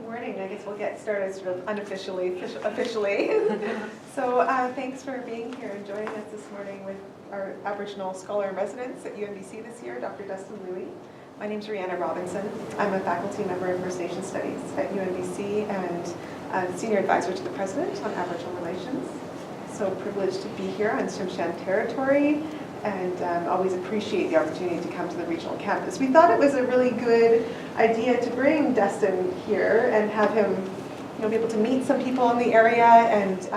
morning. I guess we'll get started sort of unofficially, officially. So thanks for being here and joining us this morning with our Aboriginal scholar in residence at UNBC this year, Dr. Dustin Louie. My name's Rihanna Robinson. I'm a faculty member in First Nations Studies at UNBC and senior advisor to the President on Aboriginal Relations. So privileged to be here on Tsimshian territory, and always appreciate the opportunity to come to the regional campus. We thought it was a really good idea to bring Dustin here and have him, be able to meet some people in the area and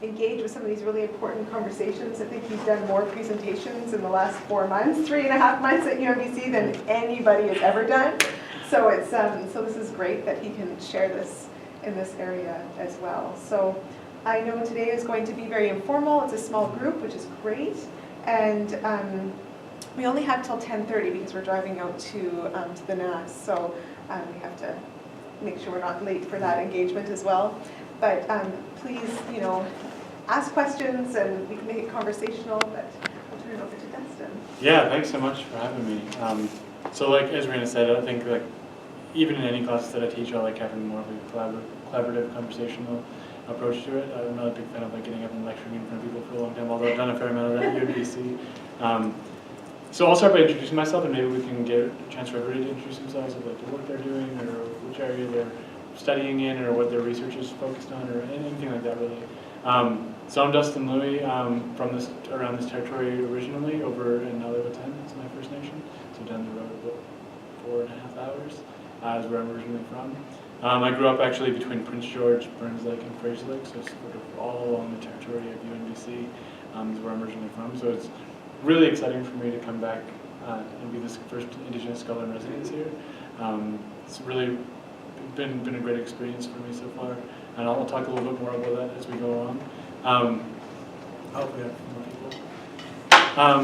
engage with some of these really important conversations. I think he's done more presentations in the last 4 months, 3.5 months at UNBC than anybody has ever done. So it's so this is great that he can share this in this area as well. So I know today is going to be very informal. It's a small group, which is great. And we only have till 10:30 because we're driving out to the NAS. So we have to make sure we're not late for that engagement as well. But please, ask questions and we can make it conversational. But I'll turn it over to Dustin. Yeah, thanks so much for having me. So like as Rena said, I think even in any classes that I teach, I like having more of a collaborative, conversational approach to it. I'm not a big fan of getting up and lecturing in front of people for a long time, although I've done a fair amount of that at UNBC. So I'll start by introducing myself, and maybe we can get a chance for everybody to introduce themselves of the work they're doing, or which area they're studying in, or what their research is focused on, or anything like that really. So I'm Dustin Louie, from around this territory originally, over in Nadleh, Whut'en, it's my First Nation. So down the road about 4.5 hours is where I'm originally from. I grew up actually between Prince George, Burns Lake, and Fraser Lake, so sort of all along the territory of UNBC is where I'm originally from. So it's really exciting for me to come back and be this first Indigenous scholar in residence here. It's really been a great experience for me so far, and I'll talk a little bit more about that as we go on. Hopefully I have more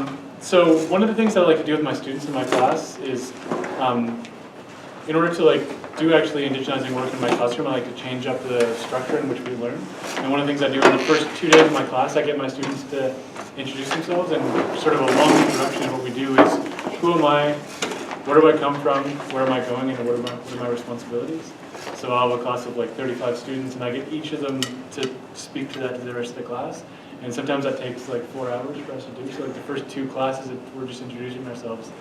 people. So one of the things that I like to do with my students in my class is, in order to do actually indigenizing work in my classroom, I like to change up the structure in which we learn. And one of the things I do in the first 2 days of my class, I get my students to introduce themselves, and sort of a long introduction. What we do is, who am I, where do I come from, where am I going, and what are my responsibilities? So I'll have a class of 35 students, and I get each of them to speak to that to the rest of the class. And sometimes that takes 4 hours for us to do. So the first 2 classes, we're just introducing ourselves.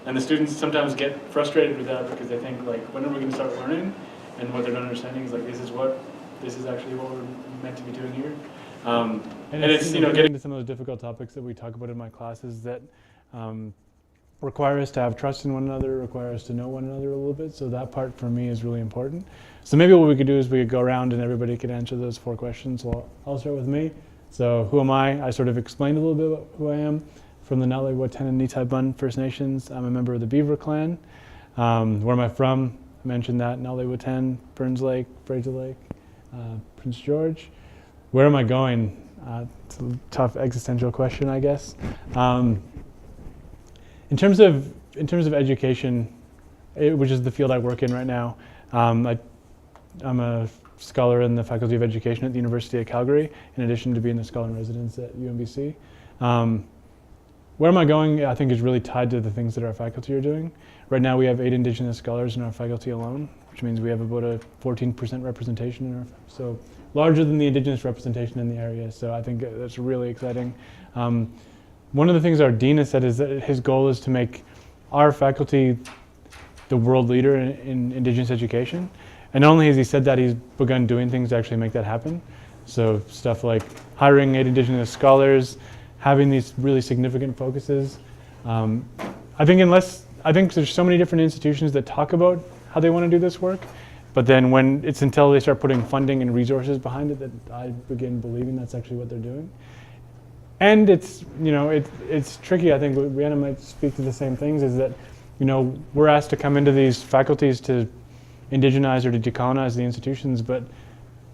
And the students sometimes get frustrated with that because they think, when are we going to start learning? And what they're not understanding is, this is actually what we're meant to be doing here. And it's getting to some of those difficult topics that we talk about in my classes that require us to have trust in one another, require us to know one another a little bit. So that part for me is really important. So maybe what we could do is we could go around and everybody could answer those 4 questions. Well, I'll start with me. So who am I? I sort of explained a little bit about who I am. From the Nadleh, Whut'en, and Buhn First Nations. I'm a member of the Beaver Clan. Where am I from? I mentioned that, Nadleh, Whut'en, Burns Lake, Fraser Lake, Prince George. Where am I going? It's a tough existential question, I guess. In terms of education, which is the field I work in right now, I'm a scholar in the Faculty of Education at the University of Calgary, in addition to being the scholar in residence at UNBC. Where am I going, I think, is really tied to the things that our faculty are doing. Right now we have 8 Indigenous scholars in our faculty alone, which means we have about a 14% representation in so larger than the Indigenous representation in the area. So I think that's really exciting. One of the things our dean has said is that his goal is to make our faculty the world leader in Indigenous education. And not only has he said that, he's begun doing things to actually make that happen. So stuff like hiring 8 Indigenous scholars, having these really significant focuses. I think there's so many different institutions that talk about how they want to do this work, but then it's until they start putting funding and resources behind it that I begin believing that's actually what they're doing. And it's tricky. I think Rihanna might speak to the same things, is that we're asked to come into these faculties to indigenize or to decolonize the institutions, but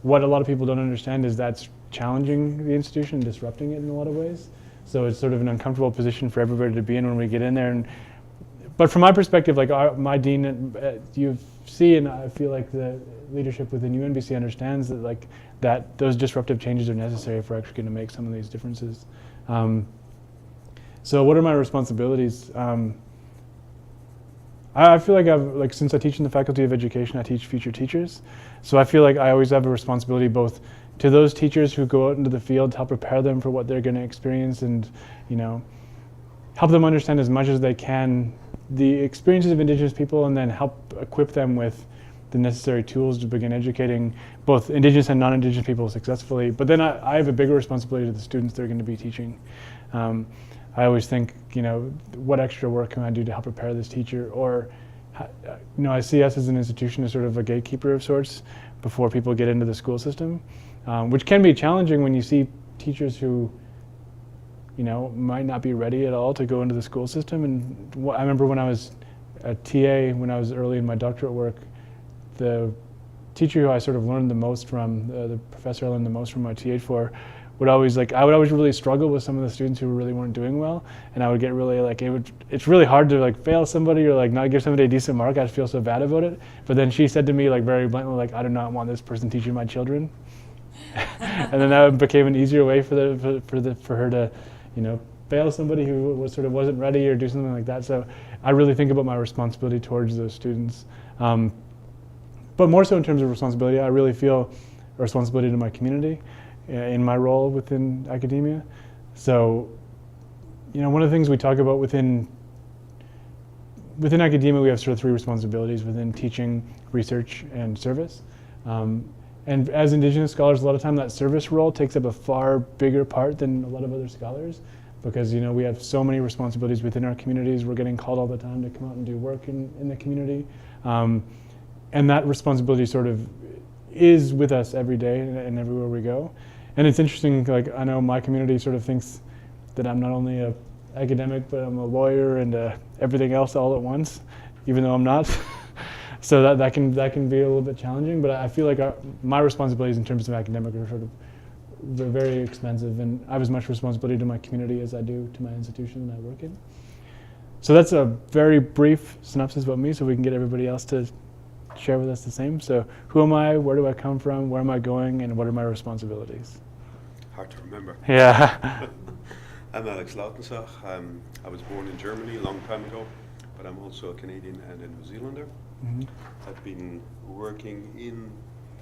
what a lot of people don't understand is that's challenging the institution, disrupting it in a lot of ways. So it's sort of an uncomfortable position for everybody to be in when we get in there. But from my perspective, my dean at UFC, and I feel like the leadership within UNBC understands that that those disruptive changes are necessary if we're actually going to make some of these differences. So what are my responsibilities? I feel like since I teach in the Faculty of Education, I teach future teachers. So I feel like I always have a responsibility both to those teachers who go out into the field to help prepare them for what they're going to experience and, help them understand as much as they can the experiences of Indigenous people, and then help equip them with the necessary tools to begin educating both Indigenous and non-Indigenous people successfully. But then I have a bigger responsibility to the students they're going to be teaching. I always think, what extra work can I do to help prepare this teacher? Or, I see us as an institution as sort of a gatekeeper of sorts before people get into the school system, which can be challenging when you see teachers who, might not be ready at all to go into the school system. And I remember when I was a TA, when I was early in my doctorate work, the teacher who I sort of learned the most from, the professor I learned the most from my TA for, I would always really struggle with some of the students who really weren't doing well, and I would get really it's really hard to fail somebody or not give somebody a decent mark. I'd feel so bad about it. But then she said to me very bluntly, I do not want this person teaching my children. And then that became an easier way for her to, fail somebody who wasn't ready or do something like that. So I really think about my responsibility towards those students. But more so in terms of responsibility, I really feel a responsibility to my community in my role within academia. So, one of the things we talk about within academia, we have sort of three responsibilities within teaching, research, and service. And as Indigenous scholars, a lot of time that service role takes up a far bigger part than a lot of other scholars, because we have so many responsibilities within our communities. We're getting called all the time to come out and do work in the community. And that responsibility sort of is with us every day and everywhere we go. And it's interesting, I know my community sort of thinks that I'm not only an academic, but I'm a lawyer and everything else all at once, even though I'm not. So that can be a little bit challenging, but I feel like my responsibilities in terms of academic are they're very expensive, and I have as much responsibility to my community as I do to my institution that I work in. So that's a very brief synopsis about me, so we can get everybody else to share with us the same. So who am I, where do I come from, where am I going, and what are my responsibilities? Hard to remember. Yeah. I'm Alex Lautensach. I was born in Germany a long time ago, but I'm also a Canadian and a New Zealander. Mm-hmm. I've been working in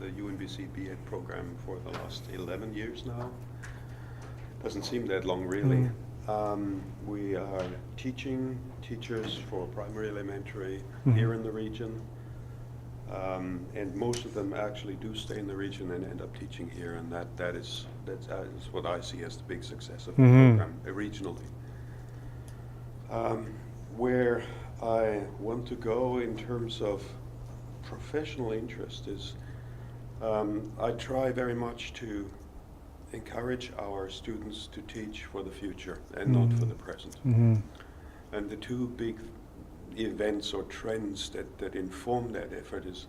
the UNBC B.Ed program for the last 11 years now. Doesn't seem that long, really. Mm-hmm. We are teaching teachers for primary elementary Mm-hmm. here in the region. And most of them actually do stay in the region and end up teaching here, and that is what I see as the big success of the Mm-hmm. program regionally. Where I want to go in terms of professional interest is I try very much to encourage our students to teach for the future and Mm-hmm. not for the present. Mm-hmm. And the two big events or trends that inform that effort is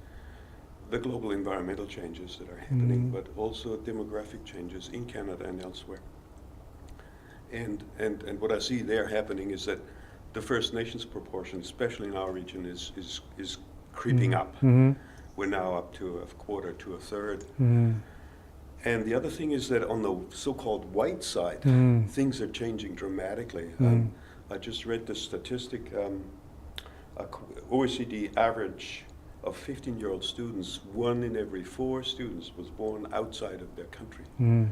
the global environmental changes that are happening, Mm-hmm. but also demographic changes in Canada and elsewhere. And what I see there happening is that the First Nations proportion, especially in our region, is creeping up. Mm-hmm. We're now up to a quarter to a third. Mm-hmm. And the other thing is that on the so-called white side, Mm-hmm. things are changing dramatically. Mm-hmm. I just read the statistic, OECD average of 15-year-old students, 1 in every 4 students was born outside of their country. Mm-hmm.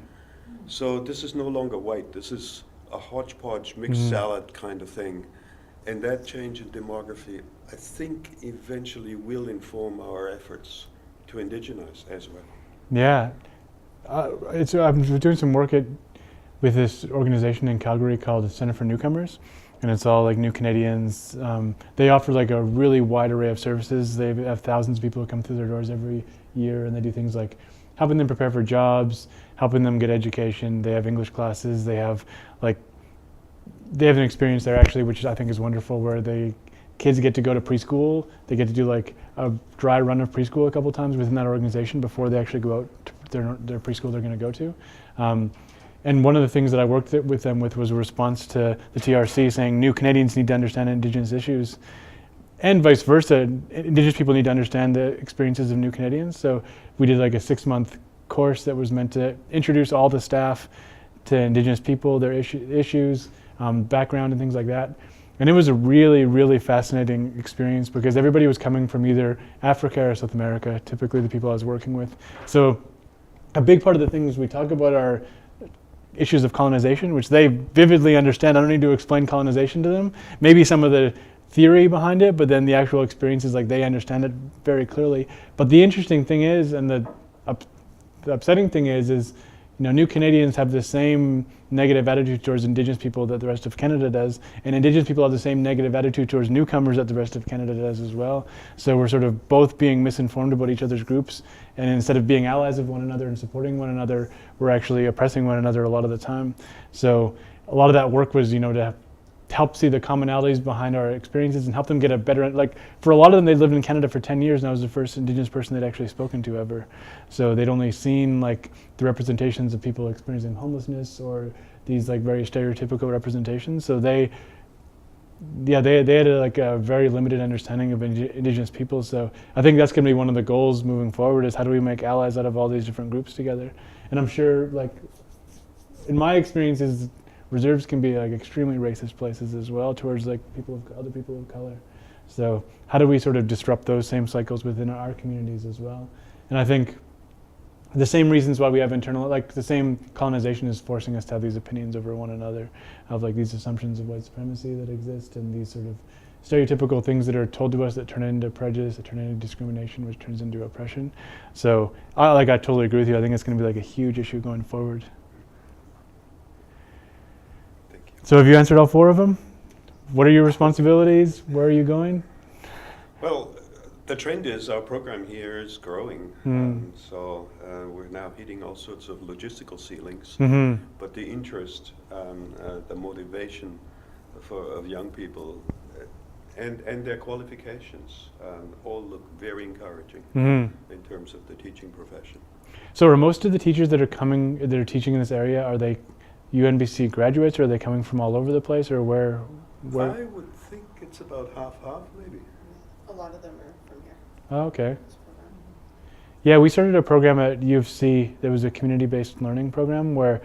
So this is no longer white, this is a hodgepodge, mixed Mm-hmm. salad kind of thing. And that change in demography, I think, eventually will inform our efforts to indigenize as well. Yeah. I'm doing some work with this organization in Calgary called the Center for Newcomers, and it's all new Canadians. They offer a really wide array of services. They have thousands of people who come through their doors every year, and they do things like helping them prepare for jobs, helping them get education. They have English classes. They have an experience there actually, which I think is wonderful, where kids get to go to preschool. They get to do a dry run of preschool a couple times within that organization before they actually go out to their preschool they're going to go to. And one of the things that I worked with them with was a response to the TRC saying new Canadians need to understand Indigenous issues, and vice versa. Indigenous people need to understand the experiences of new Canadians. So we did a 6-month course that was meant to introduce all the staff to Indigenous people, their issues, background and things like that. And it was a really, really fascinating experience because everybody was coming from either Africa or South America, typically the people I was working with. So a big part of the things we talk about are issues of colonization, which they vividly understand. I don't need to explain colonization to them. Maybe some of the theory behind it, but then the actual experiences, like they understand it very clearly. But the interesting thing is, and the upsetting thing is, New Canadians have the same negative attitude towards Indigenous people that the rest of Canada does, and Indigenous people have the same negative attitude towards newcomers that the rest of Canada does as well. So we're sort of both being misinformed about each other's groups, and instead of being allies of one another and supporting one another, we're actually oppressing one another a lot of the time. So a lot of that work was, to help see the commonalities behind our experiences and help them get a better, like for a lot of them, they lived in Canada for 10 years and I was the first Indigenous person they'd actually spoken to ever. So they'd only seen like the representations of people experiencing homelessness or these like very stereotypical representations. So they had a very limited understanding of Indigenous people. So I think that's going to be one of the goals moving forward, is how do we make allies out of all these different groups together. And I'm sure, like, in my experiences, reserves can be like extremely racist places as well towards like other people of color. So how do we sort of disrupt those same cycles within our communities as well? And I think the same reasons why we have like the same colonization is forcing us to have these opinions over one another, of like these assumptions of white supremacy that exist and these sort of stereotypical things that are told to us that turn into prejudice, that turn into discrimination, which turns into oppression. So I totally agree with you. I think it's going to be like a huge issue going forward. So have you answered all 4 of them? What are your responsibilities? Where are you going? Well, the trend is our program here is growing. So we're now hitting all sorts of logistical ceilings. Mm-hmm. But the interest, the motivation of young people and their qualifications all look very encouraging in terms of the teaching profession. So are most of the teachers that are teaching in this area, are they UNBC graduates, or are they coming from all over the place, or where? I would think it's about half-half, maybe. A lot of them are from here. Oh, okay. Yeah, we started a program at U of C that was a community-based learning program where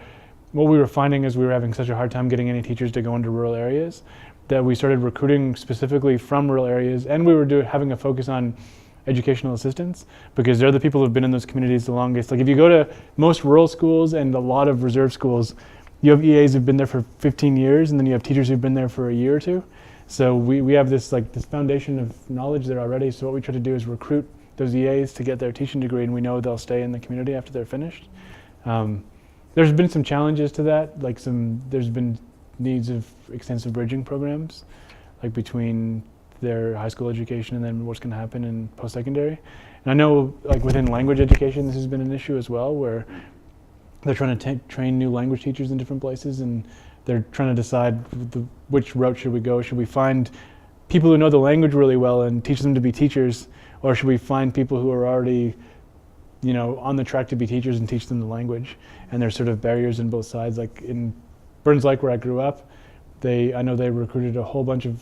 what we were finding is we were having such a hard time getting any teachers to go into rural areas that we started recruiting specifically from rural areas, and we were having a focus on educational assistants, because they're the people who've been in those communities the longest. Like if you go to most rural schools and a lot of reserve schools, you have EAs who've been there for 15 years, and then you have teachers who've been there for a year or two. So we have this foundation of knowledge there already. So what we try to do is recruit those EAs to get their teaching degree, and we know they'll stay in the community after they're finished. There's been some challenges to that. There's been needs of extensive bridging programs, like between their high school education and then what's going to happen in post-secondary. And I know, like within language education, this has been an issue as well, where they're trying to train new language teachers in different places, and they're trying to decide which route should we go. Should we find people who know the language really well and teach them to be teachers, or should we find people who are already, on the track to be teachers and teach them the language? And there's sort of barriers in both sides. Like in Burns Lake, where I grew up, I know they recruited a whole bunch of,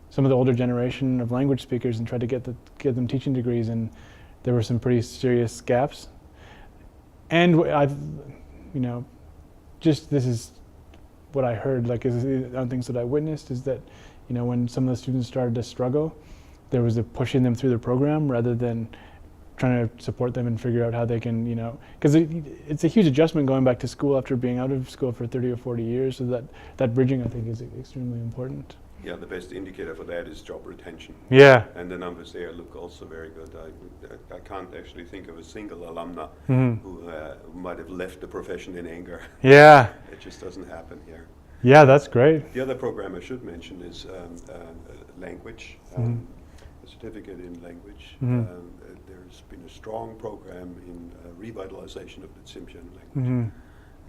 some of the older generation of language speakers and tried to get them teaching degrees, and there were some pretty serious gaps. And this is what I heard, on things that I witnessed, is that, when some of the students started to struggle, there was a pushing them through the program rather than trying to support them and figure out how they can, because it's a huge adjustment going back to school after being out of school for 30 or 40 years. So that bridging, I think, is extremely important. Yeah, the best indicator for that is job retention. Yeah. And the numbers there look also very good. I can't actually think of a single alumna who might have left the profession in anger. Yeah. It just doesn't happen here. Yeah, that's great. The other program I should mention is language, a certificate in language. There's been a strong program in revitalization of the Tsimshian language.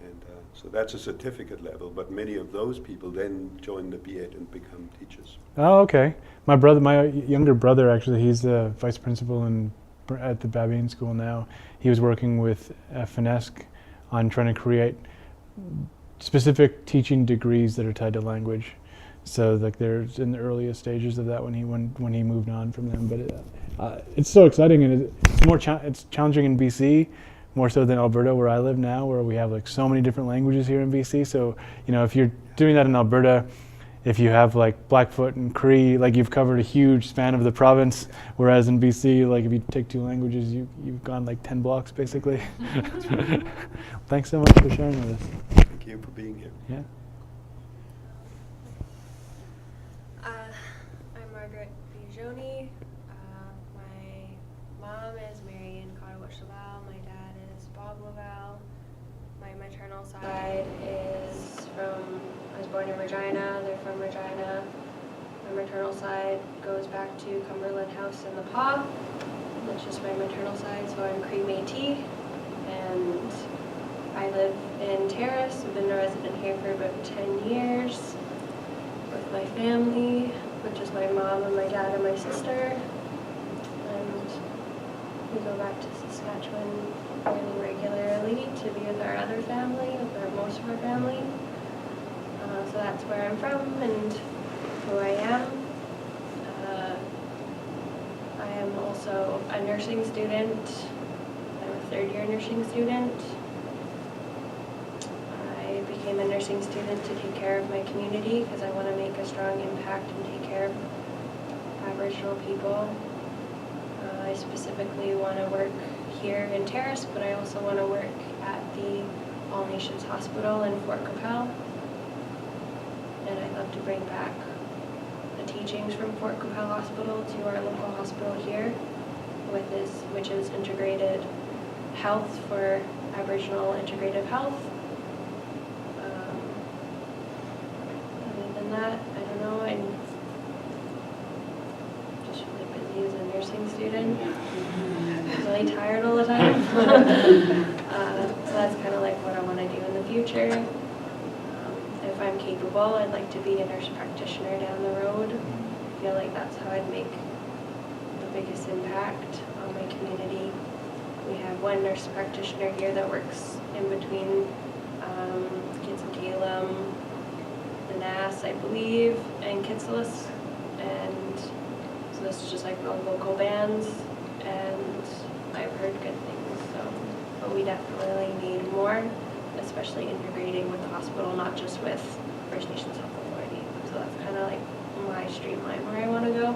And so that's a certificate level, but many of those people then join the BEd and become teachers. Oh, okay. My younger brother, actually, he's the vice principal at the Babine School now. He was working with FNESC on trying to create specific teaching degrees that are tied to language. So they're in the earliest stages of that when he moved on from them. But it's so exciting, and it's challenging in BC. More so than Alberta, where I live now, where we have so many different languages here in BC. So, if you're doing that in Alberta, if you have like Blackfoot and Cree, like you've covered a huge span of the province, whereas in BC, like if you take 2 languages, you've gone like 10 blocks basically. Thanks so much for sharing with us. Thank you for being here. Yeah. I'm Margaret Bijoni. My mom is Marian Laval. My dad is Bob Laval. My maternal side is I was born in Regina. They're from Regina. My maternal side goes back to Cumberland House in the Paw, which is my maternal side, so I'm Cree Métis. And I live in Terrace. I've been a resident here for about 10 years with my family, which is my mom and my dad and my sister. And we go back to Saskatchewan really regularly to be with our other family, with most of our family. So that's where I'm from and who I am. I am also a nursing student. I'm a third-year nursing student. I became a nursing student to take care of my community because I want to make a strong impact and take care of Aboriginal people. I specifically want to work here in Terrace, but I also want to work at the All Nations Hospital in Fort Capel. And I'd love to bring back the teachings from Fort Capel Hospital to our local hospital here, which is integrated health for Aboriginal integrative health. Other than that, I don't know, I'm just really busy as a nursing student. I'm really tired all the time. So that's kind of like what I want to do in the future. If I'm capable, I'd like to be a nurse practitioner down the road. I feel like that's how I'd make the biggest impact on my community. We have one nurse practitioner here that works in between Kitsiltalem, the Nass, I believe, and Kitsilis. And so this is just like the local bands, and I've heard good things. So, but we definitely need more, especially integrating with the hospital, not just with First Nations Health Authority. So that's kind of like my streamline where I want to go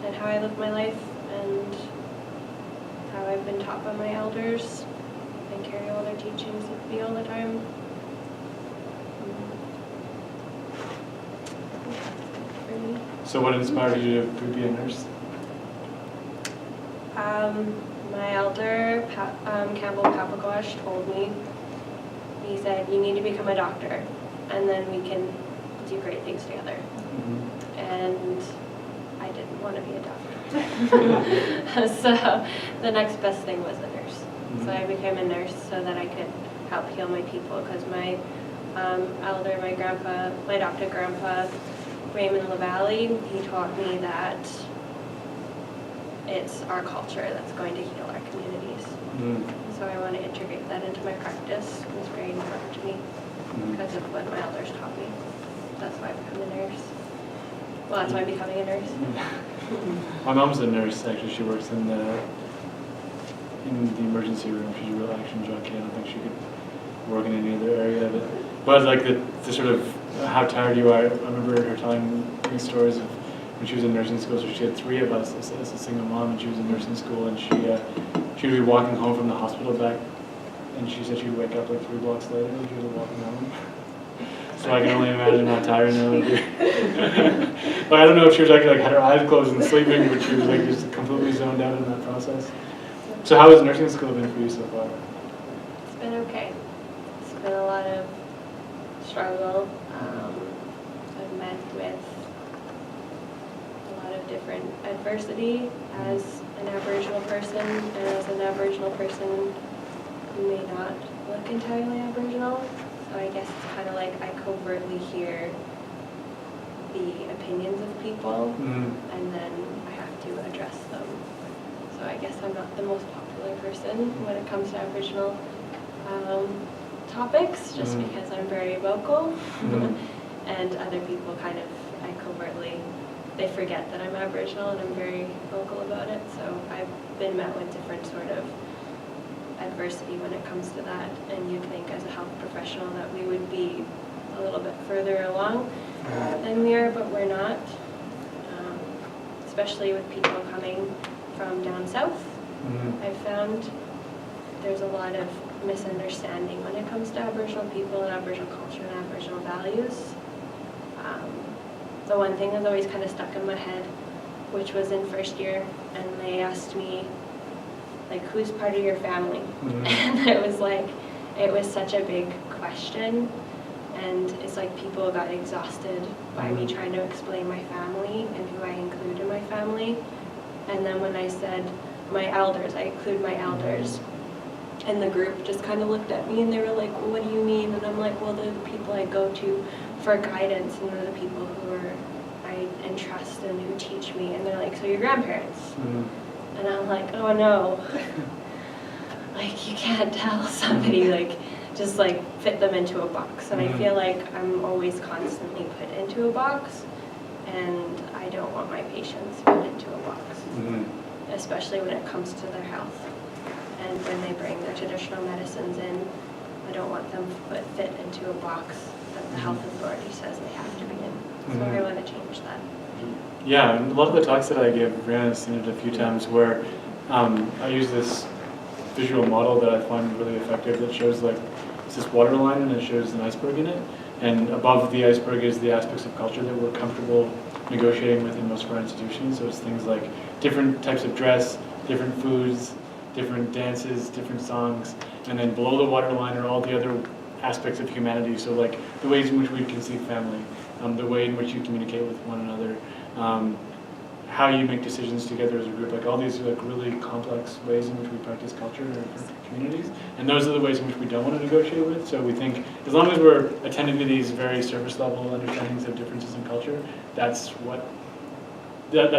and how I live my life and how I've been taught by my elders and carry all their teachings with me all the time. For me. So what inspired you to be a nurse? My elder, Campbell Papagosh, told me, he said, you need to become a doctor, and then we can do great things together. Mm-hmm. And I didn't want to be a doctor. So the next best thing was a nurse. Mm-hmm. So I became a nurse so that I could help heal my people, because my elder, my adopted grandpa, Raymond LaValle, he taught me that it's our culture that's going to heal our communities. Mm-hmm. So I want to integrate that into my practice. It was very important to me because of what my elders taught me. That's why I became a nurse. Well, that's why I'm becoming a nurse. My mom's a nurse, actually. She works in the emergency room. She's a real action junkie. I don't think she could work in any other area of it. But like the sort of how tired you are, I remember her telling me stories of when she was in nursing school. So she had 3 of us as a single mom, and she was in nursing school, and she would be walking home from the hospital back, and she said she'd wake up like 3 blocks later and she was walking home. So I can only imagine how tired that would be. But I don't know if she was actually like had her eyes closed and sleeping, but she was like just completely zoned out in that process. So how has nursing school been for you so far? It's been okay. It's been a lot of struggle. I've met with a lot of different adversity as an Aboriginal person, and as an Aboriginal person who may not look entirely Aboriginal. So I guess it's kind of like I covertly hear the opinions of people, and then I have to address them. So I guess I'm not the most popular person when it comes to Aboriginal topics, just because I'm very vocal, and other people kind of, I covertly, they forget that I'm Aboriginal and I'm very vocal about it. So I've been met with different sort of adversity when it comes to that, and you'd think as a health professional that we would be a little bit further along than we are, but we're not. Especially with people coming from down south. I've found there's a lot of misunderstanding when it comes to Aboriginal people and Aboriginal culture and Aboriginal values. The one thing that's always kind of stuck in my head, which was in first year, and they asked me, like, who's part of your family? And it was such a big question, and it's like people got exhausted by me trying to explain my family and who I include in my family. And then when I said my elders, I include my elders, and the group just kind of looked at me and they were like, well, what do you mean? And I'm like, well, they're the people I go to for guidance, and they're the people who I entrust and who teach me. And they're like, so your grandparents? And I'm like, oh no. Like, you can't tell somebody, like, just like fit them into a box. And I feel like I'm always constantly put into a box, and I don't want my patients put into a box, especially when it comes to their health. And when they bring their traditional medicines in, I don't want them fit into a box that the health authority says they have to be in. So I want to change that. Yeah, and a lot of the talks that I give, Brianna's seen it a few times, where I use this visual model that I find really effective that shows, like, it's this water line and it shows an iceberg in it. And above the iceberg is the aspects of culture that we're comfortable negotiating with in most of our institutions. So it's things like different types of dress, different foods, different dances, different songs. And then below the water line are all the other aspects of humanity. So, like, the ways in which we conceive family, the way in which you communicate with one another, how you make decisions together as a group, like all these like really complex ways in which we practice culture in our different communities. And those are the ways in which we don't want to negotiate with. So we think as long as we're attending to these very surface level understandings of differences in culture, that's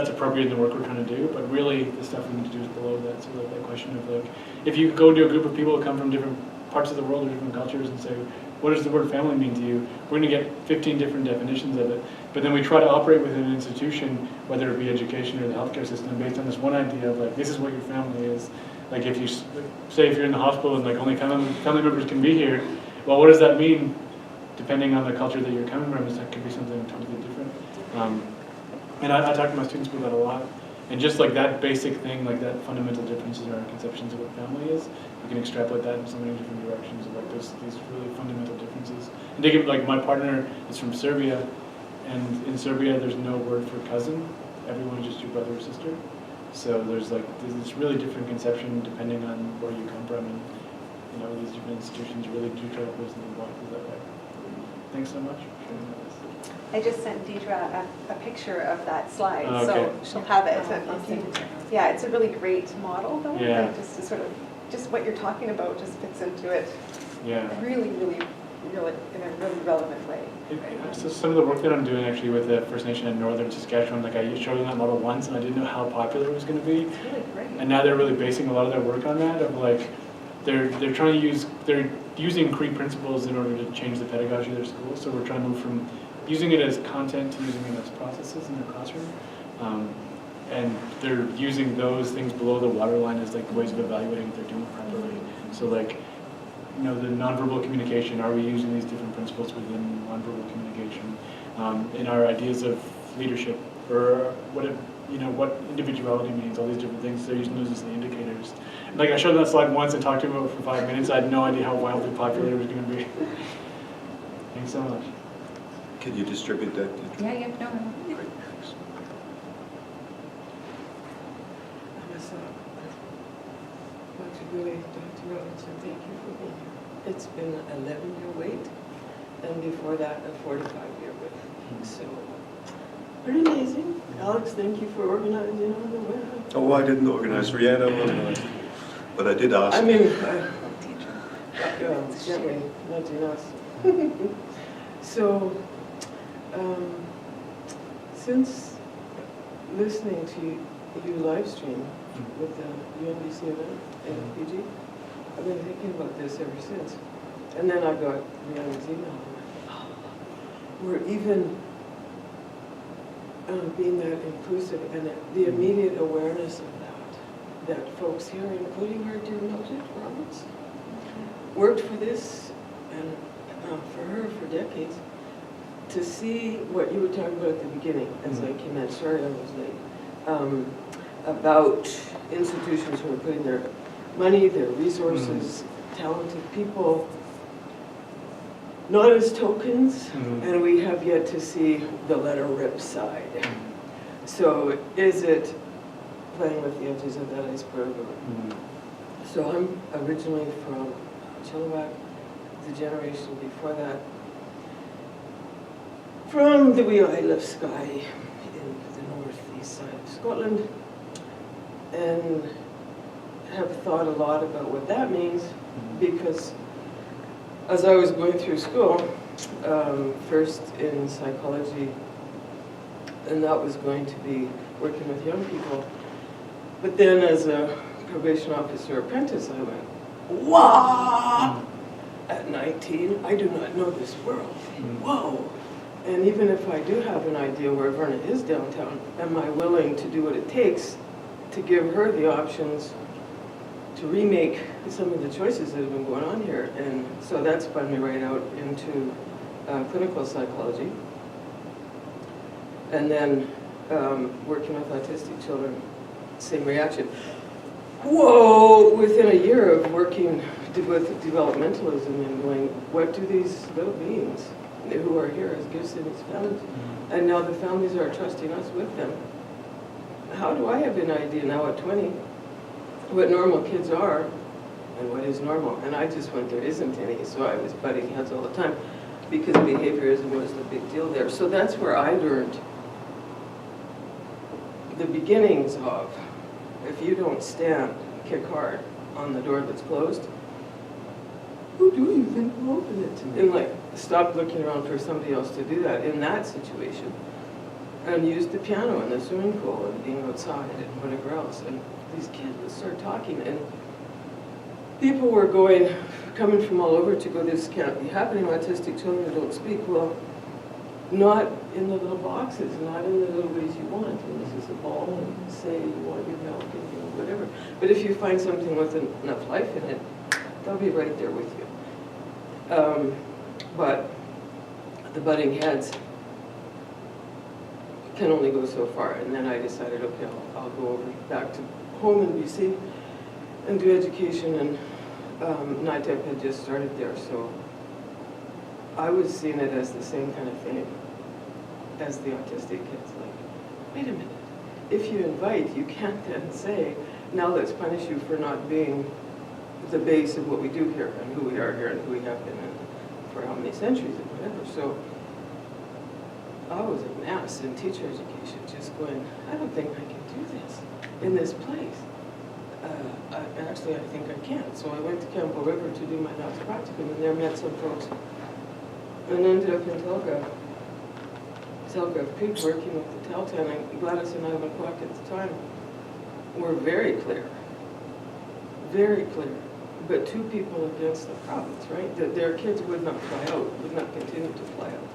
appropriate in the work we're trying to do. But really the stuff we need to do is below that. So like that question of, like, if you go to a group of people who come from different parts of the world or different cultures and say, what does the word family mean to you? We're going to get 15 different definitions of it. But then we try to operate within an institution, whether it be education or the healthcare system, based on this one idea of, like, this is what your family is. Like, if you say if you're in the hospital and like only family members can be here, well, what does that mean? Depending on the culture that you're coming from, that could be something totally different. And I talk to my students about that a lot. And just like that basic thing, like that fundamental differences in our conceptions of what family is, we can extrapolate that in so many different directions of like these really fundamental differences. And take it, like, my partner is from Serbia, and in Serbia there's no word for cousin. Everyone is just your brother or sister. So there's this really different conception depending on where you come from, and these different institutions really do try to close the boxes that way. Thanks so much for sharing that. I just sent Deidre a picture of that slide, Oh, okay. so she'll have it. Yeah, it's a really great model, though. Yeah. Like, just to sort of, just what you're talking about just fits into it. Yeah. Really, in a really relevant way. So some of the work that I'm doing actually with the First Nation in Northern Saskatchewan, like, I showed them that model once and I didn't know how popular it was going to be. It's really great. And now they're really basing a lot of their work on that, of like, they're using Cree principles in order to change the pedagogy of their schools. So we're trying to move from using it as content to using it as processes in their classroom. And they're using those things below the waterline as like ways of evaluating if they're doing it properly. So like, the nonverbal communication, are we using these different principles within nonverbal communication? In our ideas of leadership, or what individuality means, all these different things, they're using those as the indicators. And like I showed that slide once and talked to them about it for 5 minutes, I had no idea how wildly popular it was going to be. Thanks so much. Can you distribute that? Yeah, no. Great, thanks. Dr. Robinson, thank you for being here. It's been an 11-year wait, and before that, a 45-year wait. So, pretty amazing. Alex, thank you for organizing on the web. Oh, I didn't organize for yet, but I did ask. I mean, gently nudging us. So, since listening to you live stream with the UNBC event at PG, I've been thinking about this ever since. And then I got Rihanna's email. We're even being that inclusive, and the immediate awareness of that folks here, including our dear Mildred Roberts, worked for this, and for her for decades. To see what you were talking about at the beginning, as I came in, sorry I was late, about institutions who are putting their money, their resources, talented people, not as tokens, and we have yet to see the let her rip side. So is it playing with the edges of that iceberg? So I'm originally from Chilliwack, the generation before that, from the wee Isle of Skye in the northeast side of Scotland, and have thought a lot about what that means, because as I was going through school, first in psychology, and that was going to be working with young people, but then as a probation officer apprentice, I went, wow! At 19, I do not know this world. Whoa! And even if I do have an idea where Verna is downtown, am I willing to do what it takes to give her the options to remake some of the choices that have been going on here? And so that spun me right out into clinical psychology. And then working with autistic children, same reaction. Whoa! Within a year of working with developmentalism and going, what do these little beings who are here as gifts in these families, and now the families are trusting us with them. How do I have an idea now at 20 what normal kids are and what is normal? And I just went, there isn't any, so I was butting heads all the time because behaviorism was the big deal there. So that's where I learned the beginnings of, if you don't stand, kick hard on the door that's closed, who do you think will open it? And like, stop looking around for somebody else to do that in that situation. And use the piano in the swimming pool and being outside and whatever else. And these kids would start talking, and people were coming from all over to go, this can't be happening, autistic children who don't speak. Well, not in the little boxes, not in the little ways you want. And this is a ball, and say you want your milk and whatever. But if you find something with enough life in it, they'll be right there with you. But the butting heads can only go so far. And then I decided, okay, I'll go over back to home in BC and do education. And NITEP had just started there, so I was seeing it as the same kind of thing as the autistic kids. Like, wait a minute, if you invite, you can't then say, now let's punish you for not being the base of what we do here and who we are here and who we have been in for how many centuries and whatever. So I was a mess in teacher education, just going, I don't think I can do this in this place. Actually, I think I can. So I went to Campbell River to do my notes practicum, and there met some folks, and ended up in Telegraph Creek working with the Tahltan, and Gladys and I went back at the time were very clear, but two people against the province, right? That their kids would not fly out, would not continue to fly out.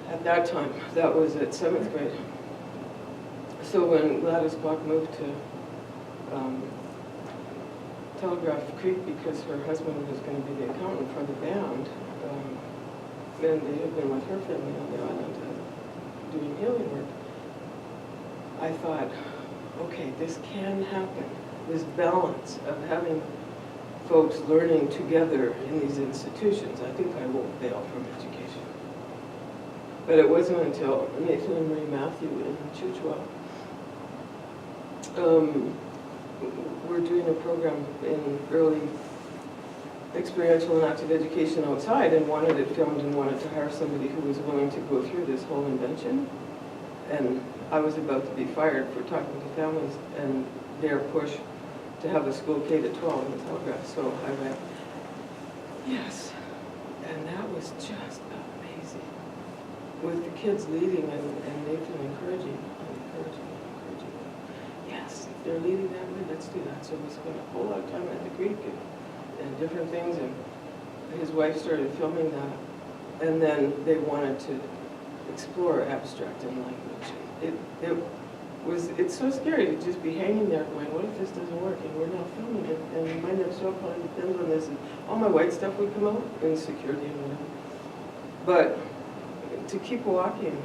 At that time, that was at 7th grade. So when Gladys Bach moved to Telegraph Creek because her husband was going to be the accountant for the band, and they had been with her family on the island doing healing work, I thought, okay, this can happen. This balance of having folks learning together in these institutions. I think I won't bail from education. But it wasn't until Nathan and Marie Matthew in Chuchua were doing a program in early experiential and active education outside and wanted it filmed and wanted to hire somebody who was willing to go through this whole invention. And I was about to be fired for talking to families and their push to have a school K to 12 in the Telegraph. So I went, yes. And that was just amazing. With the kids leading and Nathan encouraging. Yes, if they're leading that way, let's do that. So we spent a whole lot of time at the creek and different things, and his wife started filming that. And then they wanted to explore abstract and language. It's so scary to just be hanging there going, what if this doesn't work? And we're now filming it. and my next job probably depends on this. And all my white stuff would come out, insecurity and whatever. But to keep walking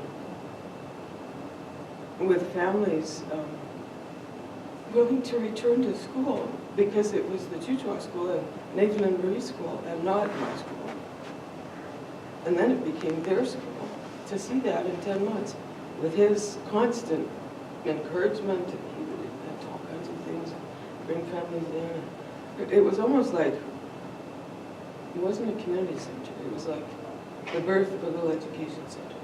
with families willing to return to school, because it was the Chuchwa school and Nathan and Marie's school and not my school. And then it became their school. To see that in 10 months, with his constant encouragement, and he would invent all kinds of things, bring families in. It was almost like, it wasn't a community center, it was like the birth of a little education center.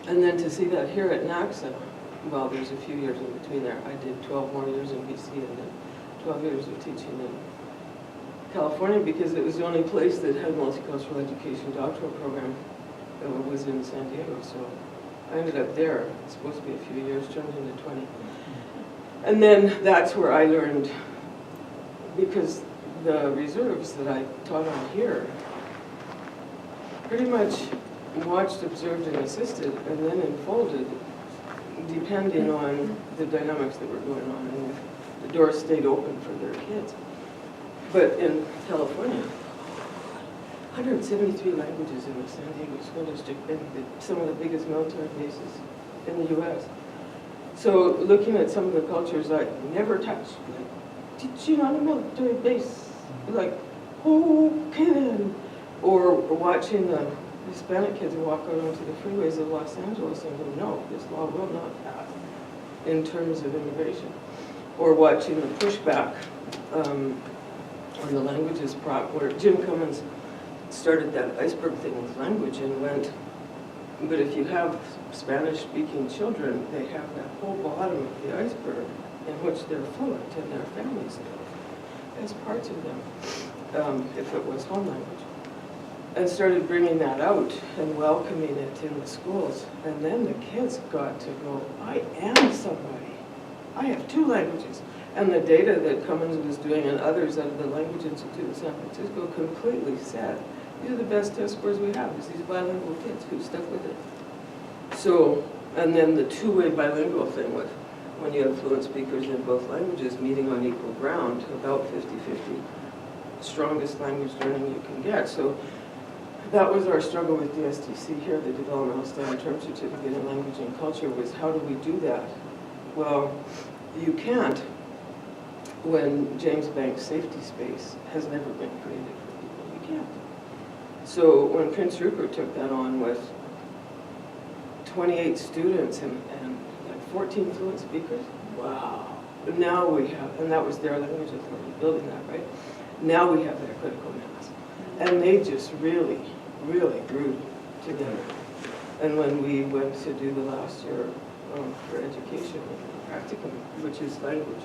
And then to see that here at NACSA, well, there's a few years in between there. I did 12 more years in BC and then 12 years of teaching in California, because it was the only place that had multicultural education doctoral program that was in San Diego. So I ended up there. It's supposed to be a few years, turned into 20. And then that's where I learned, because the reserves that I taught on here pretty much watched, observed, and assisted, and then unfolded depending on the dynamics that were going on, and the doors stayed open for their kids. But in California, 173 languages in the San Diego School District, and some of the biggest military bases in the U.S. So looking at some of the cultures I never touched, like, did you not a military base? Like, okay then. Or watching the Hispanic kids walk out onto the freeways of Los Angeles and go, no, this law will not pass in terms of immigration. Or watching the pushback on the languages prop, where Jim Cummins started that iceberg thing with language and went, but if you have Spanish-speaking children, they have that whole bottom of the iceberg in which they're fluent and their families live as parts of them, if it was home language. And started bringing that out and welcoming it in the schools. And then the kids got to go, I am somebody. I have 2 languages. And the data that Cummins was doing and others out of the Language Institute in San Francisco completely said, these are the best test scores we have, is these bilingual kids who stuck with it. So, and then the 2-way bilingual thing with, when you have fluent speakers in both languages meeting on equal ground, about 50-50, strongest language learning you can get. So that was our struggle with the STC here, the Developmental Standard Term Certificate in Language and Culture, was how do we do that? Well, you can't when James Banks safety space has never been created for people. You can't. So when Prince Rupert took that on with 28 students and like 14 fluent speakers, wow. But now we have, and that was their language authority building that, right? Now we have that critical mass. And they just really grew together. And when we went to do the last year for education practicum, which is language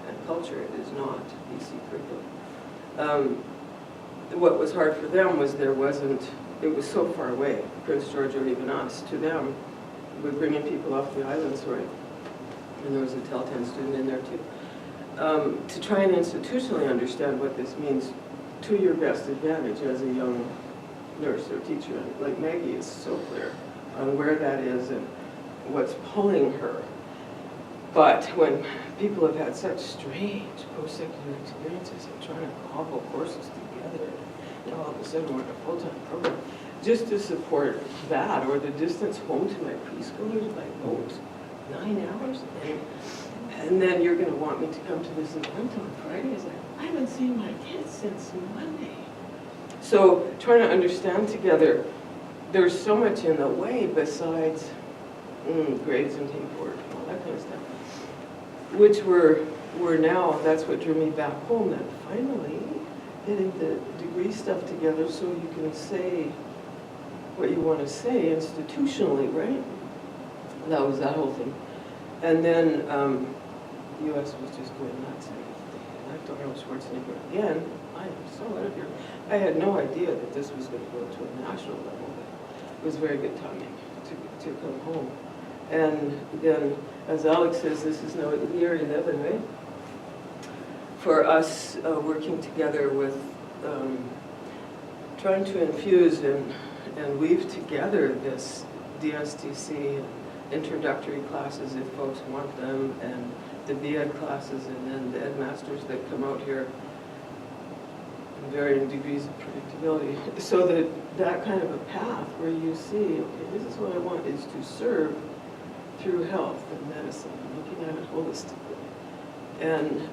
and culture, it is not BC curriculum. What was hard for them was it was so far away, Prince George or even us, to them. We're bringing people off the islands, right? And there was a Tel-10 student in there too. To try and institutionally understand what this means to your best advantage as a young nurse or teacher. Like Maggie is so clear on where that is and what's pulling her. But when people have had such strange post-secondary experiences and trying to cobble courses together, and all of a sudden we're in a full-time program, just to support that, or the distance home to my preschoolers by boat, 9 hours, and then you're going to want me to come to this event on Friday. It's like, I haven't seen my kids since Monday. So trying to understand together, there's so much in the way besides grades and teamwork and all that kind of stuff, which we're now, that's what drew me back home, that finally getting the degree stuff together so you can say what you want to say institutionally, right? That was that whole thing. And then the U.S. was just going nuts. And I told Arnold Schwarzenegger again, I am so out of here. I had no idea that this was going to go to a national level, but it was very good timing to come home. And then, as Alex says, this is now year 11, right? For us working together with trying to infuse and weave together this DSTC introductory classes if folks want them, and the BEd classes and then the Ed Masters that come out here in varying degrees of predictability. So that kind of a path where you see, okay, this is what I want, is to serve through health and medicine, looking at it holistically. And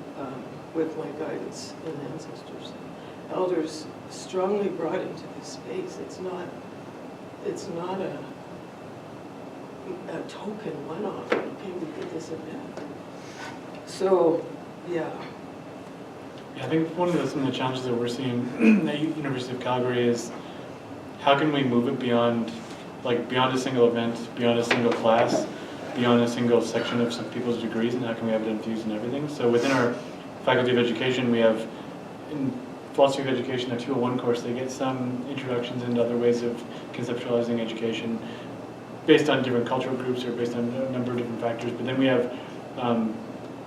with my guidance and ancestors, elders strongly brought into this space. It's not a token one-off. Okay, we did this event. So, yeah. Yeah, I think one of some of the challenges that we're seeing at University of Calgary is how can we move it beyond a single event, beyond a single class, beyond a single section of some people's degrees, and how can we have it infused in everything? So within our Faculty of Education, we have in Philosophy of Education, a 201 course, they get some introductions into other ways of conceptualizing education based on different cultural groups or based on a number of different factors. But then we have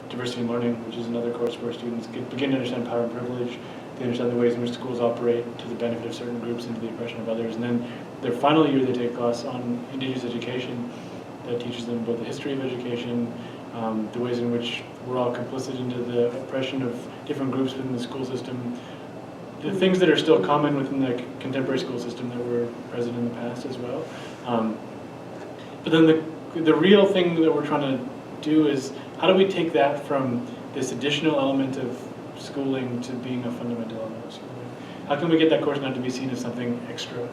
diversity in learning, which is another course where students begin to understand power and privilege. They understand the ways in which schools operate to the benefit of certain groups and to the oppression of others. And then their final year, they take a class on Indigenous education that teaches them both the history of education, the ways in which we're all complicit into the oppression of different groups within the school system, the things that are still common within the contemporary school system that were present in the past as well. But then the real thing that we're trying to do is how do we take that from this additional element of schooling to being a fundamental element of schooling? How can we get that course not to be seen as something extra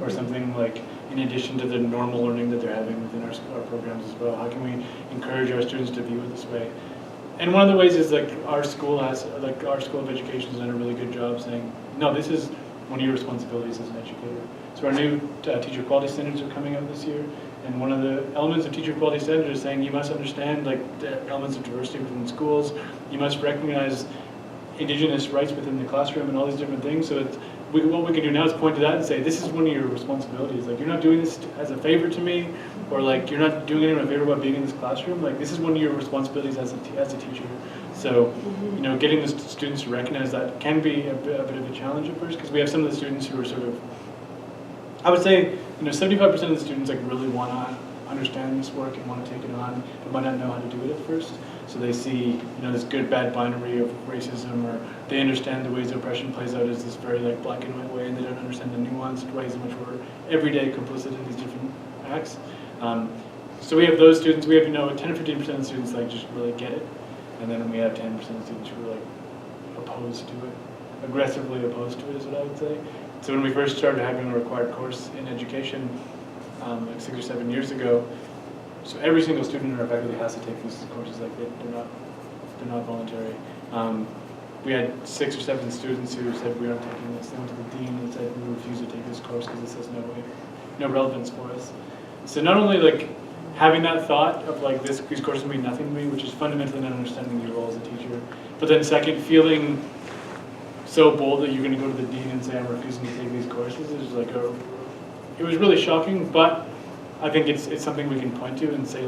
or something like in addition to the normal learning that they're having within our programs as well? How can we encourage our students to view it this way? And one of the ways is our school of education has done a really good job saying, no, this is one of your responsibilities as an educator. So our new teacher quality standards are coming out this year, and one of the elements of teacher quality standards is saying you must understand the elements of diversity within schools, you must recognize Indigenous rights within the classroom and all these different things. So what we can do now is point to that and say, this is one of your responsibilities. You're not doing this as a favor to me, or you're not doing anyone a favor by being in this classroom. This is one of your responsibilities as a teacher. So, getting the students to recognize that can be a bit of a challenge at first, because we have some of the students who are sort of, I would say, 75% of the students really want to understand this work and want to take it on, but might not know how to do it at first. So they see, this good-bad binary of racism, or they understand the ways oppression plays out as this very black and white way, and they don't understand the nuanced ways in which we're every day complicit in these different acts. So we have those students. We have 10 or 15% of the students just really get it, and then we have 10% of students who are opposed to it, aggressively opposed to it is what I would say. So when we first started having a required course in education, 6 or 7 years ago, so every single student in our faculty has to take these courses. They're not voluntary. We had 6 or 7 students who said we aren't taking this. They went to the dean and said we refuse to take this course because this has no relevance for us. So not only having that thought of these courses mean nothing to me, which is fundamentally not understanding your role as a teacher, but then second, feeling so bold that you're going to go to the dean and say I'm refusing to take these courses is it was really shocking, but I think it's something we can point to and say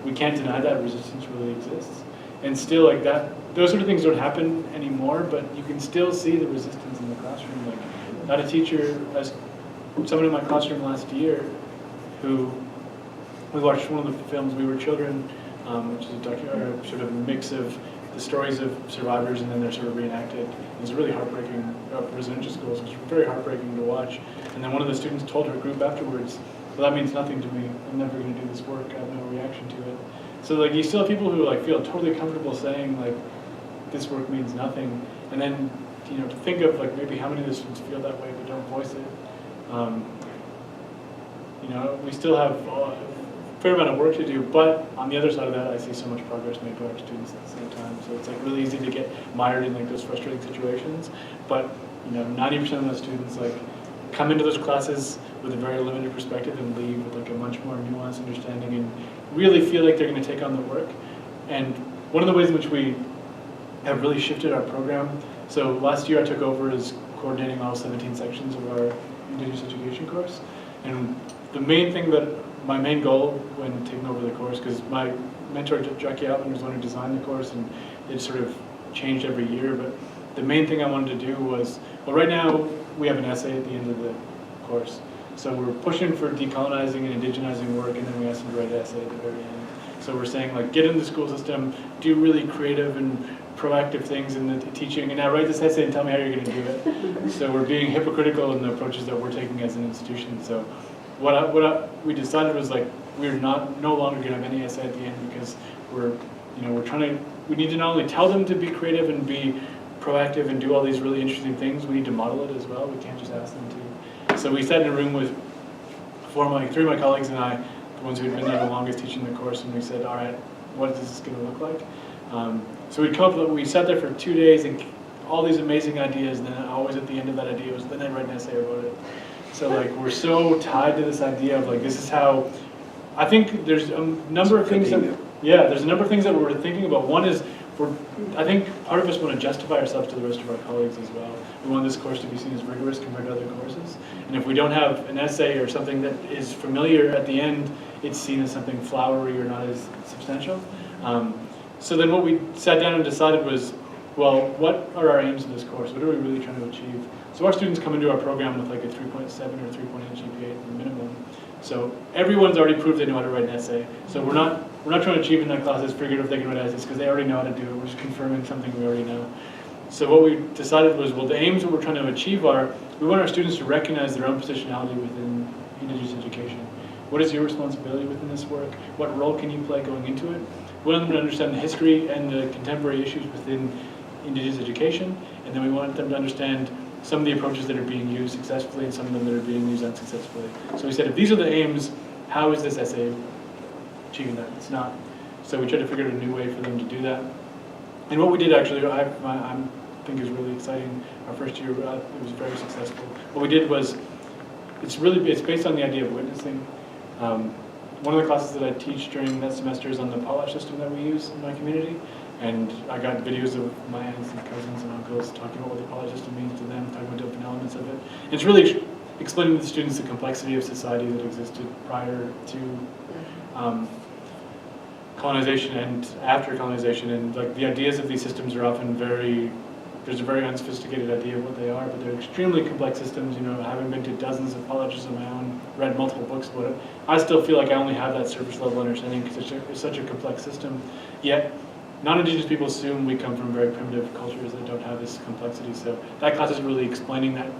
we can't deny that resistance really exists. And still those sort of things don't happen anymore, but you can still see the resistance in the classroom. Not a teacher, as someone in my classroom last year who we watched one of the films We Were Children, which is a sort of mix of the stories of survivors and then they're sort of reenacted. It was really heartbreaking residential schools. It was very heartbreaking to watch. And then one of the students told her group afterwards, well, that means nothing to me. I'm never going to do this work. I have no reaction to it. So you still have people who feel totally comfortable saying this work means nothing, and then to think of maybe how many of the students feel that way but don't voice it. We still have a fair amount of work to do, but on the other side of that, I see so much progress made by our students at the same time. So it's really easy to get mired in those frustrating situations, but 90% of those students come into those classes with a very limited perspective and leave with a much more nuanced understanding and really feel like they're going to take on the work. And one of the ways in which we have really shifted our program, so last year I took over as coordinating all 17 sections of our Indigenous education course. And the main thing my main goal when taking over the course, because my mentor, Jackie Alvin, was the one who designed the course, and it sort of changed every year, but the main thing I wanted to do was, well, right now we have an essay at the end of the course. So we're pushing for decolonizing and indigenizing work, and then we ask them to write an essay at the very end. So we're saying like get in the school system, do really creative and proactive things in the teaching, and now write this essay and tell me how you're going to do it. So we're being hypocritical in the approaches that we're taking as an institution. So we decided was like we're no longer going to have any essay at the end because we need to not only tell them to be creative and be proactive and do all these really interesting things, we need to model it as well. We can't just ask them to. So we sat in a room with three of my colleagues and I, the ones who had been there the longest teaching the course, and we said, all right, what is this going to look like? So we sat there for 2 days and all these amazing ideas, and then always at the end of that idea was, then I'd write an essay about it. So like we're so tied to this idea of like this is how, I think there's a number of things that, there's a number of things that we're thinking about. One is, I think part of us want to justify ourselves to the rest of our colleagues as well. We want this course to be seen as rigorous compared to other courses. And if we don't have an essay or something that is familiar at the end, it's seen as something flowery or not as substantial. So then what we sat down and decided was, well, what are our aims of this course? What are we really trying to achieve? So our students come into our program with like a 3.7 or 3.8 GPA at the minimum. So everyone's already proved they know how to write an essay. So we're not trying to achieve in that class as figured if they can write essays because they already know how to do it. We're just confirming something we already know. So what we decided was, well, the aims that we're trying to achieve are, we want our students to recognize their own positionality within Indigenous education. What is your responsibility within this work? What role can you play going into it? We want them to understand the history and the contemporary issues within Indigenous education, and then we want them to understand some of the approaches that are being used successfully and some of them that are being used unsuccessfully. So we said, if these are the aims, how is this essay achieving that? It's not. So we tried to figure out a new way for them to do that. And what we did actually, I think is really exciting. Our first year, it was very successful. What we did was, it's based on the idea of witnessing. One of the classes that I teach during that semester is on the potlatch system that we use in my community. And I got videos of my aunts and cousins and uncles talking about what the potlatch system means to them, talking about different elements of it. And it's really explaining to the students the complexity of society that existed prior to colonization and after colonization. And like the ideas of these systems are often there's a very unsophisticated idea of what they are, but they're extremely complex systems. Having been to dozens of potlatches of my own, read multiple books about it, I still feel like I only have that surface level understanding because it's such a complex system. Yet, non-Indigenous people assume we come from very primitive cultures that don't have this complexity. So that class is really explaining that,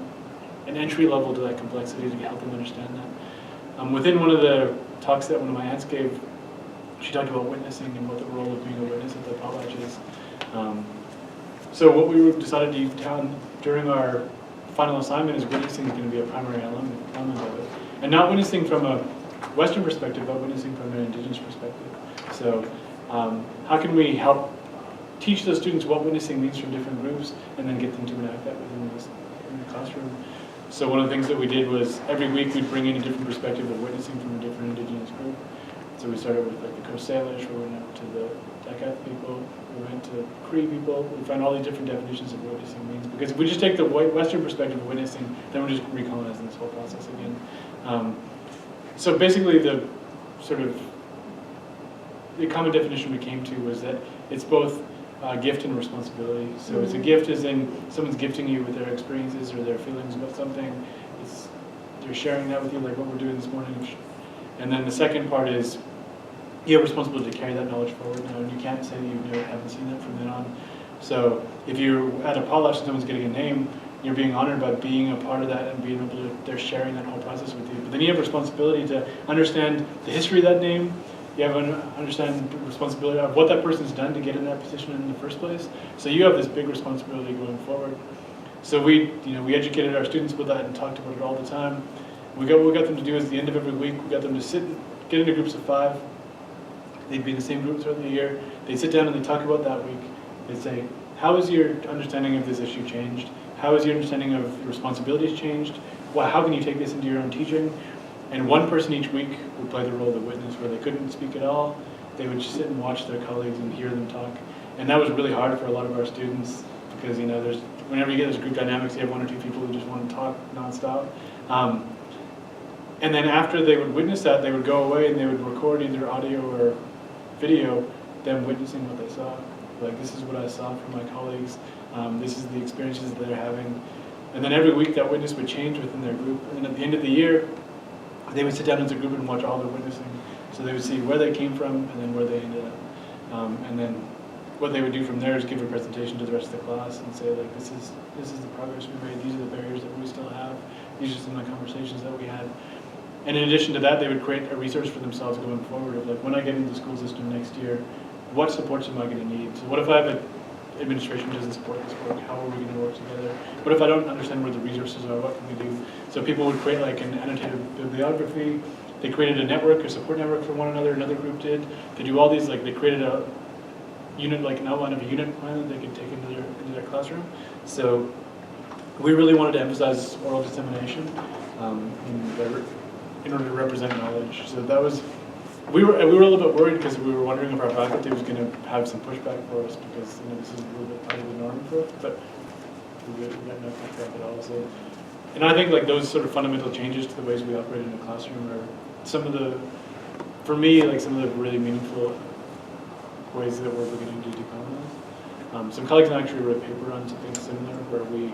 an entry level to that complexity to help them understand that. Within one of the talks that one of my aunts gave, she talked about witnessing and what the role of being a witness at the potlatch is. So what we decided to do during our final assignment is witnessing is going to be a primary element of it. And not witnessing from a Western perspective, but witnessing from an Indigenous perspective. So how can we help teach those students what witnessing means from different groups and then get them to enact that within the classroom? So one of the things that we did was every week we'd bring in a different perspective of witnessing from a different Indigenous group. So we started with like the Coast Salish, we went up to the Dakat people, we went to Cree people, we found all these different definitions of what witnessing means. Because if we just take the Western perspective of witnessing, then we're just recolonizing this whole process again. So basically the common definition we came to was that it's both gift and responsibility. So it's a gift as in someone's gifting you with their experiences or their feelings about something. They're sharing that with you, like what we're doing this morning. And then the second part is you have a responsibility to carry that knowledge forward now, and you can't say that you haven't seen that from then on. So if you're at a potlatch and someone's getting a name, you're being honored by being a part of that and being able to, they're sharing that whole process with you. But then you have a responsibility to understand the history of that name. You have an responsibility of what that person's done to get in that position in the first place. So you have this big responsibility going forward. So we educated our students about that and talked about it all the time. What we got them to do is at the end of every week, we got them to get into groups of 5. They'd be in the same group throughout the year. They'd sit down and they'd talk about that week. They'd say, how has your understanding of this issue changed? How has your understanding of responsibilities changed? How can you take this into your own teaching? And one person each week would play the role of the witness where they couldn't speak at all. They would just sit and watch their colleagues and hear them talk. And that was really hard for a lot of our students because, whenever you get those group dynamics, you have 1 or 2 people who just want to talk nonstop. And then after they would witness that, they would go away and they would record either audio or video, them witnessing what they saw. Like, this is what I saw from my colleagues. This is the experiences that they're having. And then every week that witness would change within their group. And then at the end of the year, they would sit down as a group and watch all their witnessing. So they would see where they came from and then where they ended up. And then what they would do from there is give a presentation to the rest of the class and say, like, this is the progress we made, these are the barriers that we still have, these are some of the conversations that we had. And in addition to that, they would create a resource for themselves going forward of, like, when I get into the school system next year, what supports am I going to need? So what if I have an administration doesn't support this work? How are we going to work together? What if I don't understand where the resources are? What can we do? So people would create like an annotated bibliography. They created a network, a support network for one another. Another group did. They do all these, like, they created a unit, like an outline of a unit plan that they could take into their classroom. So we really wanted to emphasize oral dissemination in order to represent knowledge. So that was, we were a little bit worried because we were wondering if our faculty was going to have some pushback for us because, you know, this is a little bit out of the norm for us, but we got no pushback at all. So, and I think, like, those sort of fundamental changes to the ways we operate in the classroom are some of the, for me, like, some of the really meaningful ways that we're beginning to decolonize. Some colleagues actually wrote a paper on something similar where we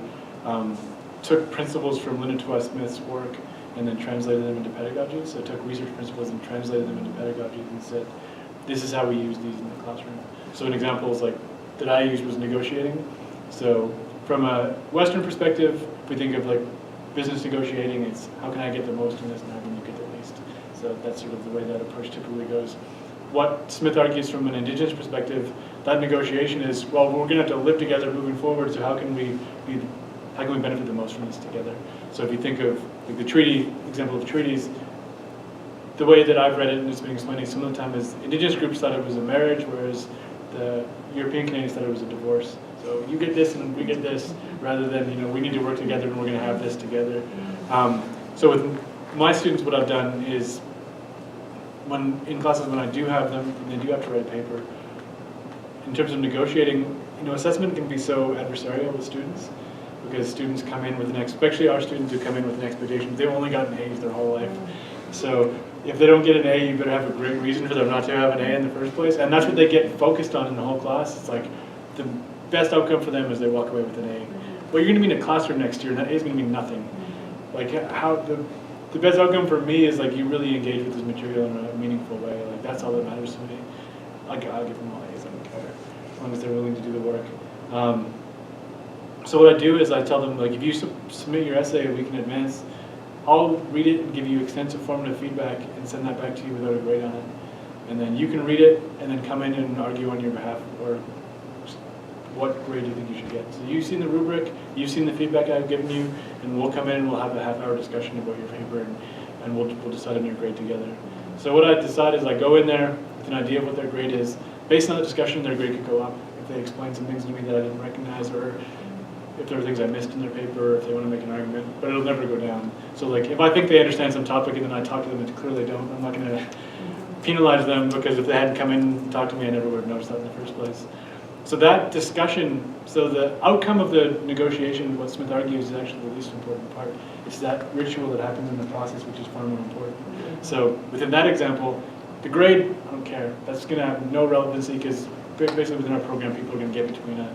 took principles from Linda Tuas Smith's work and then translated them into pedagogy. So took research principles and translated them into pedagogy and said, this is how we use these in the classroom. So an example is, like, that I used was negotiating. So from a Western perspective, if we think of, like, business negotiating, it's how can I get the most in this and how can you get the least? So that's sort of the way that approach typically goes. What Smith argues from an Indigenous perspective, that negotiation is, well, we're going to have to live together moving forward, so how can we benefit the most from this together? So if you think of, like, the treaty, example of treaties, the way that I've read it and it's been explained some of the time is Indigenous groups thought it was a marriage, whereas the European Canadians thought it was a divorce. So you get this and we get this, rather than, you know, we need to work together and we're going to have this together. So with my students, what I've done is, in classes when I do have them, and they do have to write a paper, in terms of negotiating, you know, assessment can be so adversarial with students, because students come in with especially our students who come in with an expectation, they've only gotten A's their whole life. So if they don't get an A, you better have a great reason for them not to have an A in the first place, and that's what they get focused on in the whole class. It's like, the best outcome for them is they walk away with an A. Well, you're going to be in a classroom next year, and that A is going to mean nothing. Like, how the best outcome for me is, like, you really engage with this material in a meaningful way. Like, that's all that matters to me. I'll give them all A's, I don't care, as long as they're willing to do the work. So what I do is I tell them, like, if you submit your essay a week in advance, I'll read it and give you extensive formative feedback and send that back to you without a grade on it. And then you can read it and then come in and argue on your behalf, or what grade you think you should get. So you've seen the rubric, you've seen the feedback I've given you, and we'll come in and we'll have a half-hour discussion about your paper, and we'll decide on your grade together. So what I decide is I go in there with an idea of what their grade is. Based on the discussion, their grade could go up if they explain some things to me that I didn't recognize, or if there are things I missed in their paper, or if they want to make an argument, but it'll never go down. So, like, if I think they understand some topic and then I talk to them and clearly they don't, I'm not going to penalize them, because if they hadn't come in and talked to me, I never would have noticed that in the first place. So that discussion, so the outcome of the negotiation, what Smith argues, is actually the least important part. It's that ritual that happens in the process, which is far more important. So within that example, the grade, I don't care. That's going to have no relevancy, because basically within our program, people are going to get between a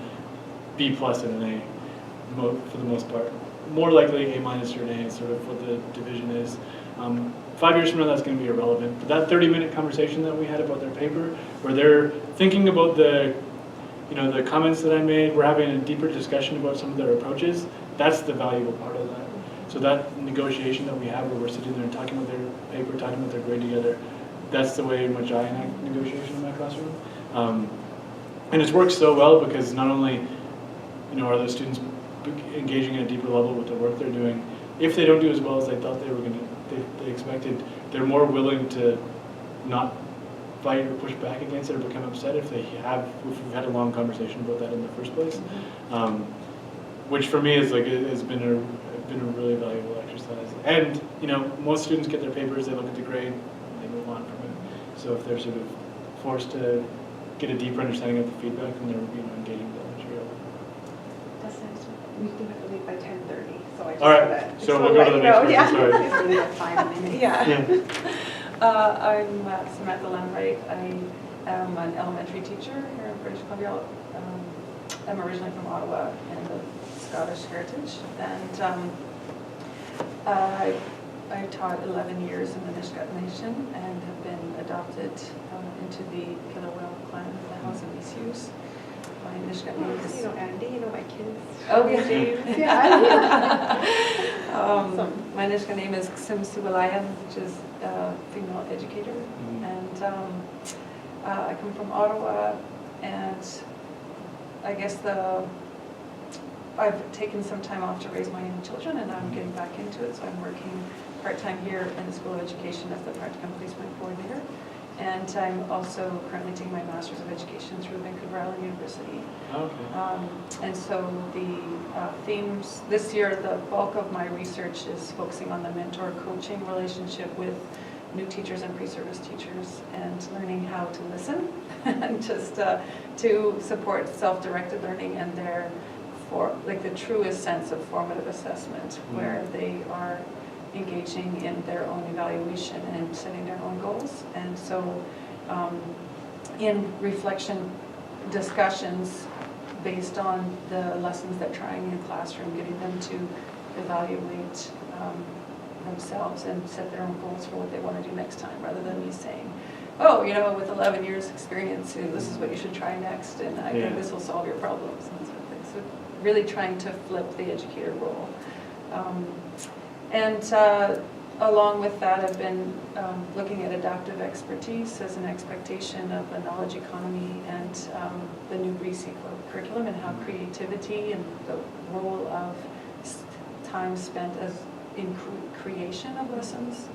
B+ and an A for the most part. More likely A- or an A is sort of what the division is. 5 years from now, that's going to be irrelevant. But that 30-minute conversation that we had about their paper, where they're thinking about the comments that I made, we're having a deeper discussion about some of their approaches, that's the valuable part of that. So that negotiation that we have, where we're sitting there and talking about their paper, talking about their grade together, that's the way in which I enact negotiation in my classroom. And it's worked so well because not only, are the students engaging at a deeper level with the work they're doing, if they don't do as well as they thought they were going to, they expected, they're more willing to not fight or push back against it or become upset if we've had a long conversation about that in the first place, which for me is has been a really valuable exercise. And most students get their papers, they look at the grade, and they move on from it. So if they're sort of forced to get a deeper understanding of the feedback, then they're engaging with that material. We do have to leave by 10:30, so I just All right, so we'll go to the next person. Yeah. Sorry. It's only about 5 minutes. Yeah. I'm Samantha Lambright. I am an elementary teacher here in British Columbia. I'm originally from Ottawa and of Scottish heritage. And I taught 11 years in the Nisga'a Nation and have been adopted into the Whut'en clan of the House of Issues. My Nisga'a name is... You know Andy, you know my kids. Oh, yeah. James, yeah. My Nisga'a name is Simsiwalayan, which is female educator. And I come from Ottawa, and I guess I've taken some time off to raise my young children, and I'm getting back into it, so I'm working part-time here in the School of Education as the practicum placement coordinator. And I'm also currently taking my Master's of Education through Vancouver Island University. Okay. And so the themes, this year the bulk of my research is focusing on the mentor-coaching relationship with new teachers and pre-service teachers, and learning how to listen and just to support self-directed learning and their the truest sense of formative assessment, where they are engaging in their own evaluation and setting their own goals. And so in reflection discussions based on the lessons they're trying in the classroom, getting them to evaluate themselves and set their own goals for what they want to do next time, rather than me saying, oh, you know, with 11 years experience, this is what you should try next, and I think this will solve your problems, and sort of thing. So really trying to flip the educator role. Along with that, I've been looking at adaptive expertise as an expectation of the knowledge economy and the new BC curriculum, and how creativity and the role of time spent in creation of lessons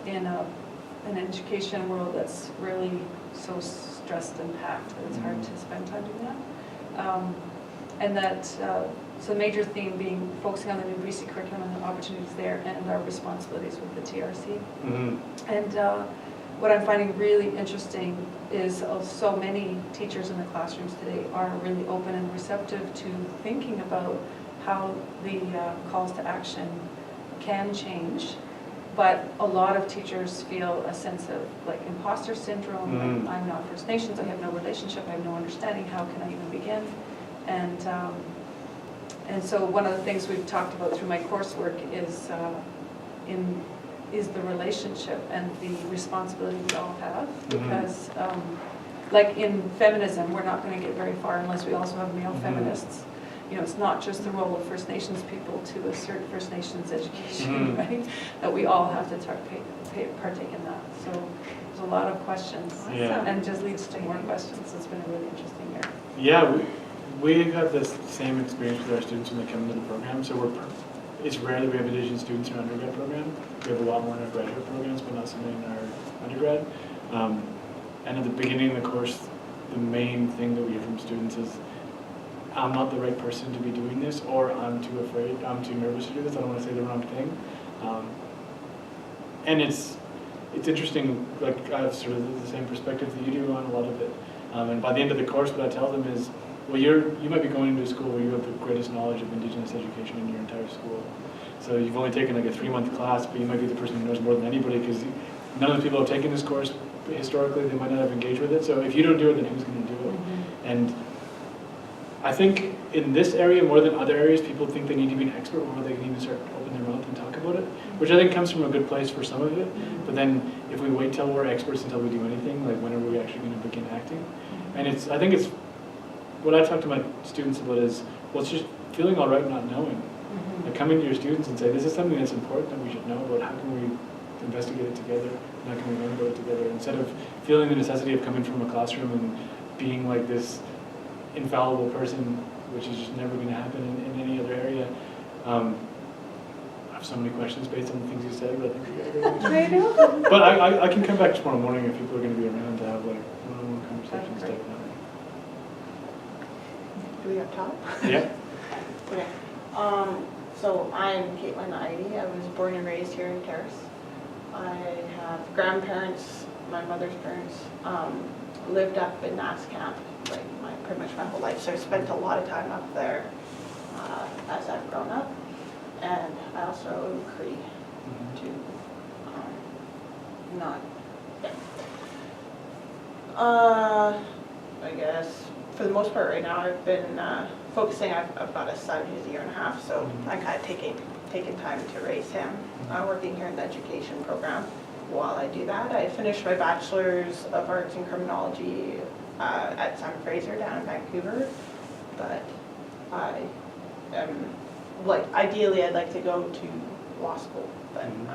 in an education world that's really so stressed and packed that it's hard to spend time doing that. And that, so the major theme being focusing on the new BC curriculum and the opportunities there, and our responsibilities with the TRC. And what I'm finding really interesting is so many teachers in the classrooms today are really open and receptive to thinking about how the calls to action can change. But a lot of teachers feel a sense of like imposter syndrome, like, I'm not First Nations, I have no relationship, I have no understanding, how can I even begin? And so one of the things we've talked about through my coursework is the relationship and the responsibility we all have, because like in feminism, we're not going to get very far unless we also have male feminists. You know, it's not just the role of First Nations people to assert First Nations education, right? That we all have to partake in that. So there's a lot of questions, and just leads to more questions. It's been a really interesting year. Yeah, we've had this same experience with our students when they come into the program. So it's rare that we have Indigenous students in our undergrad program. We have a lot more in our graduate programs, but not so many in our undergrad. And at the beginning of the course, the main thing that we hear from students is, I'm not the right person to be doing this, or I'm too afraid, I'm too nervous to do this, I don't want to say the wrong thing. And it's interesting, like I have sort of the same perspective that you do on a lot of it. And by the end of the course, what I tell them is, well, you might be going into a school where you have the greatest knowledge of Indigenous education in your entire school. So you've only taken like a 3-month class, but you might be the person who knows more than anybody, because none of the people who have taken this course, historically, they might not have engaged with it. So if you don't do it, then who's going to do it? And I think in this area, more than other areas, people think they need to be an expert before they can even start to open their mouth and talk about it, which I think comes from a good place for some of it. But then if we wait till we're experts until we do anything, like when are we actually going to begin acting? And I think it's, what I talk to my students about is, well, it's just feeling all right not knowing. Like come into your students and say, this is something that's important that we should know about. How can we investigate it together? And how can we learn about it together? Instead of feeling the necessity of coming from a classroom and being like this infallible person, which is just never going to happen in any other area. I have so many questions based on the things you said, but I think we got to I know. But I can come back tomorrow morning if people are going to be around to have like one-on-one conversations. Do we have time? Yeah. Okay. So I'm Caitlin Ivey. I was born and raised here in Terrace. I have grandparents, my mother's parents, lived up in Nass Camp like pretty much my whole life. So I spent a lot of time up there as I've grown up. And I also am Cree too. I guess for the most part right now, I've been focusing, I've got a son who's a year and a half, so I'm kind of taking time to raise him, working here in the education program. While I do that, I finished my Bachelor's of Arts in Criminology at Simon Fraser down in Vancouver, but I am, ideally I'd like to go to law school, but I'm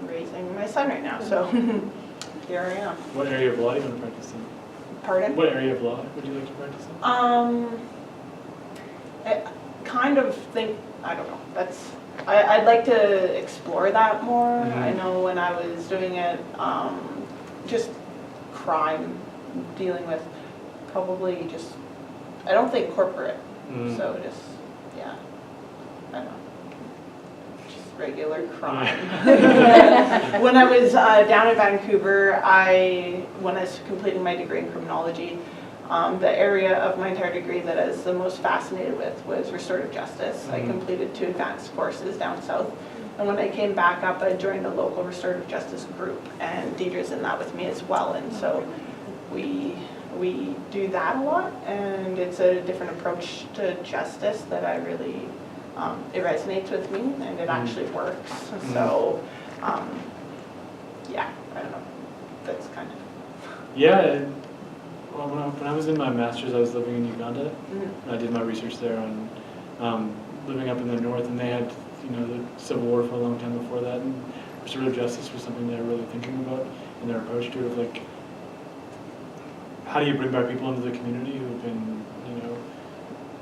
raising my son right now, so here I am. What area of law do you want to practice in? Pardon? What area of law would you like to practice in? I kind of think, I don't know, I'd like to explore that more. I know when I was doing it, just crime, dealing with probably just, I don't think corporate, so just, yeah, I don't know, just regular crime. When I was down in Vancouver, when I was completing my degree in criminology, the area of my entire degree that I was the most fascinated with was restorative justice. I completed 2 advanced courses down south. And when I came back up, I joined a local restorative justice group, and Deidre's in that with me as well. And so we do that a lot, and it's a different approach to justice that I really, it resonates with me, and it actually works. So, yeah, I don't know, that's kind of. Yeah. Well, when I was in my master's, I was living in Uganda, and I did my research there on living up in the north, and they had, the Civil War for a long time before that, and restorative justice was something they were really thinking about in their approach to it, of how do you bring back people into the community who have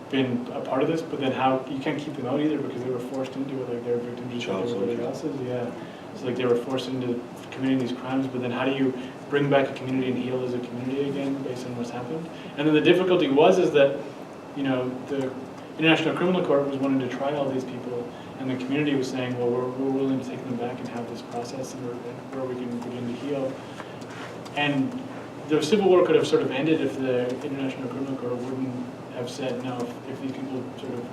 been a part of this, but then how you can't keep them out either because they were forced into it, they're victims just like everybody else's. Yeah, so they were forced into committing these crimes, but then how do you bring back a community and heal as a community again based on what's happened? And then the difficulty is that, the International Criminal Court was wanting to try all these people, and the community was saying, well, we're willing to take them back and have this process and where we can begin to heal. And the Civil War could have sort of ended if the International Criminal Court wouldn't have said, no, if these people sort of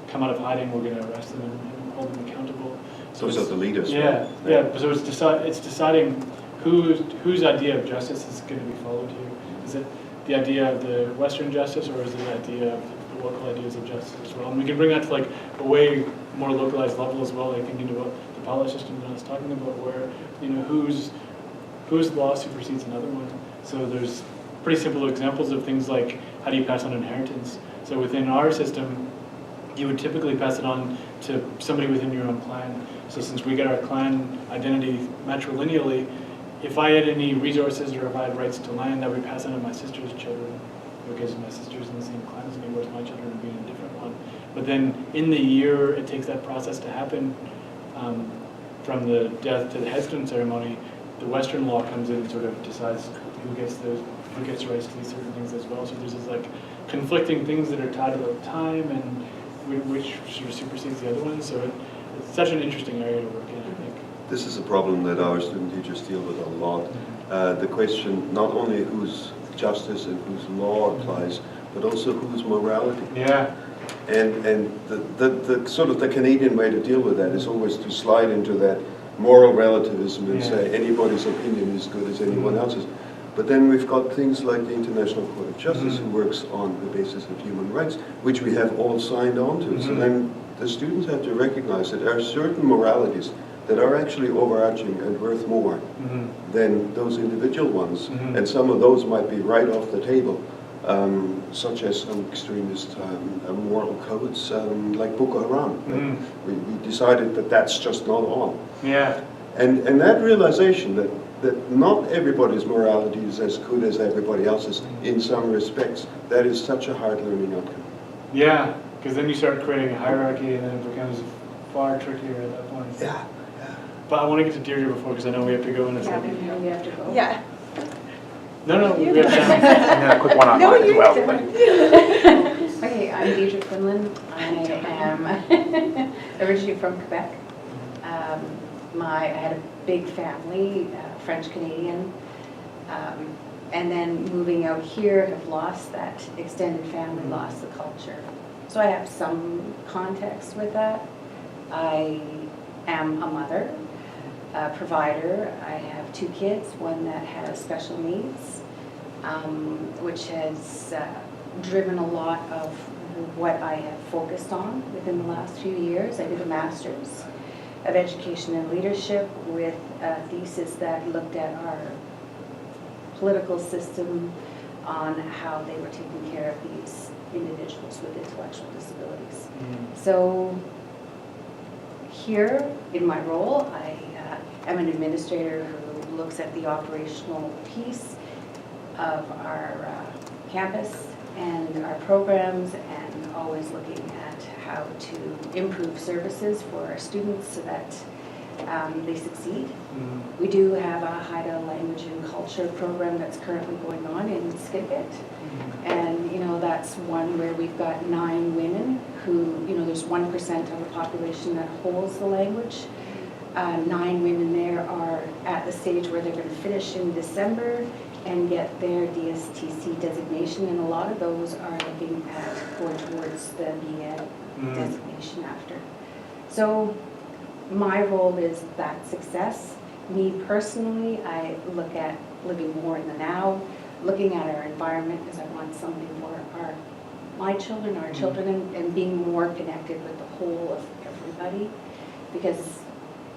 come out of hiding, we're going to arrest them and hold them accountable. So those are the leaders. Yeah, right? Yeah. So it's deciding whose idea of justice is going to be followed here. Is it the idea of the Western justice, or is it the idea of the local ideas of justice as well? And we can bring that to a way more localized level as well, thinking about the policy system that I was talking about, where whose law supersedes another one. So there's pretty simple examples of things like how do you pass on inheritance. So within our system, you would typically pass it on to somebody within your own clan. So since we get our clan identity matrilineally, if I had any resources or if I had rights to land, I would pass on to my sister's children, because my sister's in the same clan as me, whereas my children would be in a different one. But then in the year it takes that process to happen, from the death to the headstone ceremony, the Western law comes in and sort of decides who gets rights to these certain things as well. So there's this conflicting things that are tied to the time and which sort of supersedes the other one. So it's such an interesting area to work in, I think. This is a problem that our student teachers deal with a lot. The question not only whose justice and whose law applies, but also whose morality. Yeah. And the sort of the Canadian way to deal with that is always to slide into that moral relativism and say anybody's opinion is good as anyone else's. But then we've got things like the International Court of Justice who works on the basis of human rights, which we have all signed on to. So then the students have to recognize that there are certain moralities that are actually overarching and worth more than those individual ones. And some of those might be right off the table, such as some extremist moral codes like Boko Haram. We decided that that's just not on. Yeah. And that realization that not everybody's morality is as good as everybody else's in some respects, that is such a hard learning outcome. Yeah, because then you start creating a hierarchy and then it becomes far trickier at that point. Yeah. But I want to get to Deirdre before, because I know we have to go in a second. We have to go. Yeah. No, we have time. And then a quick one online as well. Okay, I'm Beaver Clan. I am originally from Quebec. I had a big family, French-Canadian, and then moving out here, have lost that extended family, lost the culture. So I have some context with that. I am a mother, a provider. I have 2 kids, one that has special needs, which has driven a lot of what I have focused on within the last few years. I did a master's of education and leadership with a thesis that looked at our political system on how they were taking care of these individuals with intellectual disabilities. So here in my role, I am an administrator who looks at the operational piece of our campus and our programs, and always looking at how to improve services for our students so that they succeed. We do have a Haida language and culture program that's currently going on in Skidbit. And, you know, that's one where we've got 9 women who, you know, there's 1% of the population that holds the language. 9 women there are at the stage where they're going to finish in December and get their DSTC designation, and a lot of those are looking at going towards the BEd designation after. So my role is that success. Me personally, I look at living more in the now, looking at our environment, because I want something for my children, our children, and being more connected with the whole of everybody, because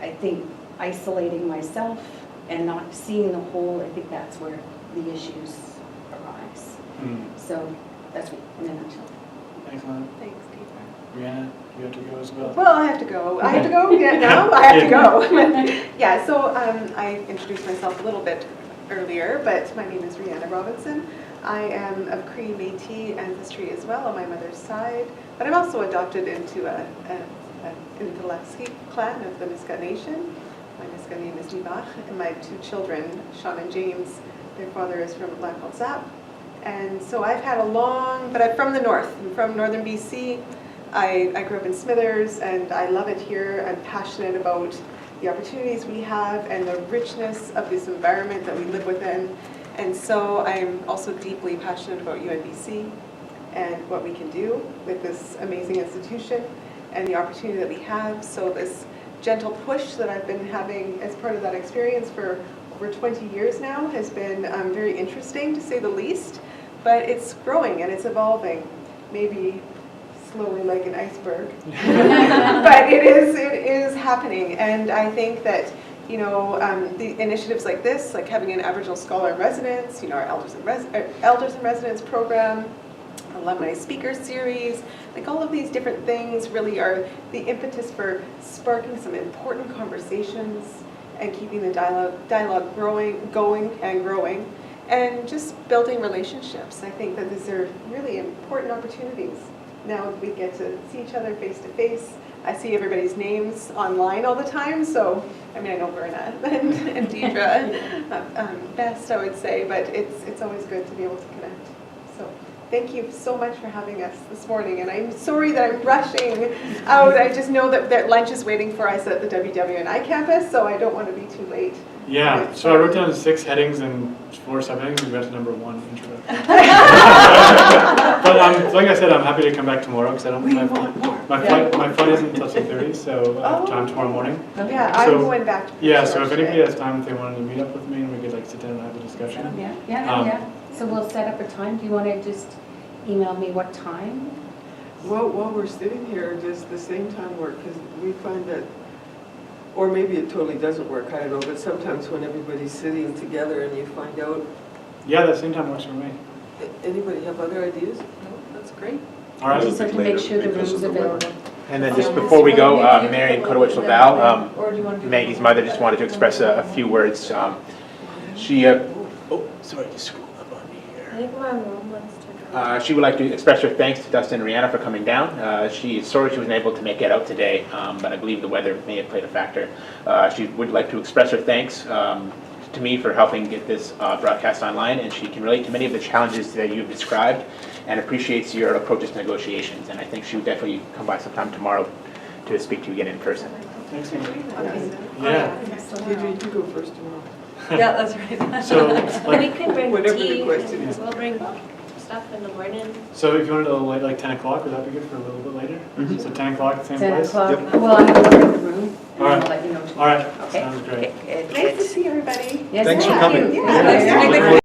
I think isolating myself and not seeing the whole, I think that's where the issues arise. So that's me in a nutshell. Excellent. Thanks, Deepa. Brianna, you have to go as well. Well, I have to go. I have to go? Yeah, now? I have to go. Yeah, so I introduced myself a little bit earlier, but my name is Brianna Robinson. I am of Cree Métis ancestry as well on my mother's side, but I'm also adopted into an Indigenous clan of the Niska Nation. My Niska name is Beaver, and my 2 children, Sean and James, their father is from Lac Zap. And so I've had a long, but I'm from the north. I'm from northern BC. I grew up in Smithers, and I love it here. I'm passionate about the opportunities we have and the richness of this environment that we live within. And so I'm also deeply passionate about UNBC and what we can do with this amazing institution and the opportunity that we have. So this gentle push that I've been having as part of that experience for over 20 years now has been very interesting, to say the least. But it's growing and it's evolving, maybe slowly like an iceberg. But it is happening, and I think that, you know, the initiatives like this, like having an Aboriginal Scholar in Residence, you know, our Elders in Residence program, alumni speaker series, like all of these different things really are the impetus for sparking some important conversations and keeping the dialogue going and growing, and just building relationships. I think that these are really important opportunities. Now we get to see each other face to face. I see everybody's names online all the time, so I mean, I know Verna and Deidre best, I would say, but it's always good to be able to connect. So thank you so much for having us this morning, and I'm sorry that I'm rushing out. I just know that lunch is waiting for us at the WWNI campus, so I don't want to be too late. Yeah, so I wrote down 6 headings and 4 subheadings. We got to number 1, introduction. But like I said, I'm happy to come back tomorrow because I don't. My flight isn't until 2:30, so I have time tomorrow morning. Yeah, I'm going back to yeah, so if anybody has time, if they wanted to meet up with me and we could like sit down and have a discussion. Yeah. So we'll set up a time. Do you want to just email me what time? Well, while we're sitting here, does the same time work? Because we find that, or maybe it totally doesn't work, I don't know, but sometimes when everybody's sitting together and you find out. Yeah, that same time works for me. Anybody have other ideas? No, that's great. All right. Just have to make sure the room's available. And then just before we go, Mary and Kodowich Laval, Maggie's mother, just wanted to express a few words. She, sorry, just scroll up on here. I think my mom wants to go. She would like to express her thanks to Dustin and Rihanna for coming down. She is sorry she wasn't able to make it out today, but I believe the weather may have played a factor. She would like to express her thanks to me for helping get this broadcast online, and she can relate to many of the challenges that you've described and appreciates your approaches to negotiations. And I think she would definitely come by sometime tomorrow to speak to you again in person. Thanks, Amy. Okay. Yeah. Adrian, you go first tomorrow. Yeah, that's right. So, We could bring Whatever the tea, question is. we'll bring stuff in the morning. so if you wanted to like 10 o'clock, would that be good for a little bit later? Mhm. So 10 o'clock, same 10 place? o'clock. Yep. Well, I have to look at the room, and All right. I'll let you know tomorrow. All right, Okay. sounds great. Okay, good, Nice to good. see everybody. Yes, Thanks for thank coming. you. Yeah.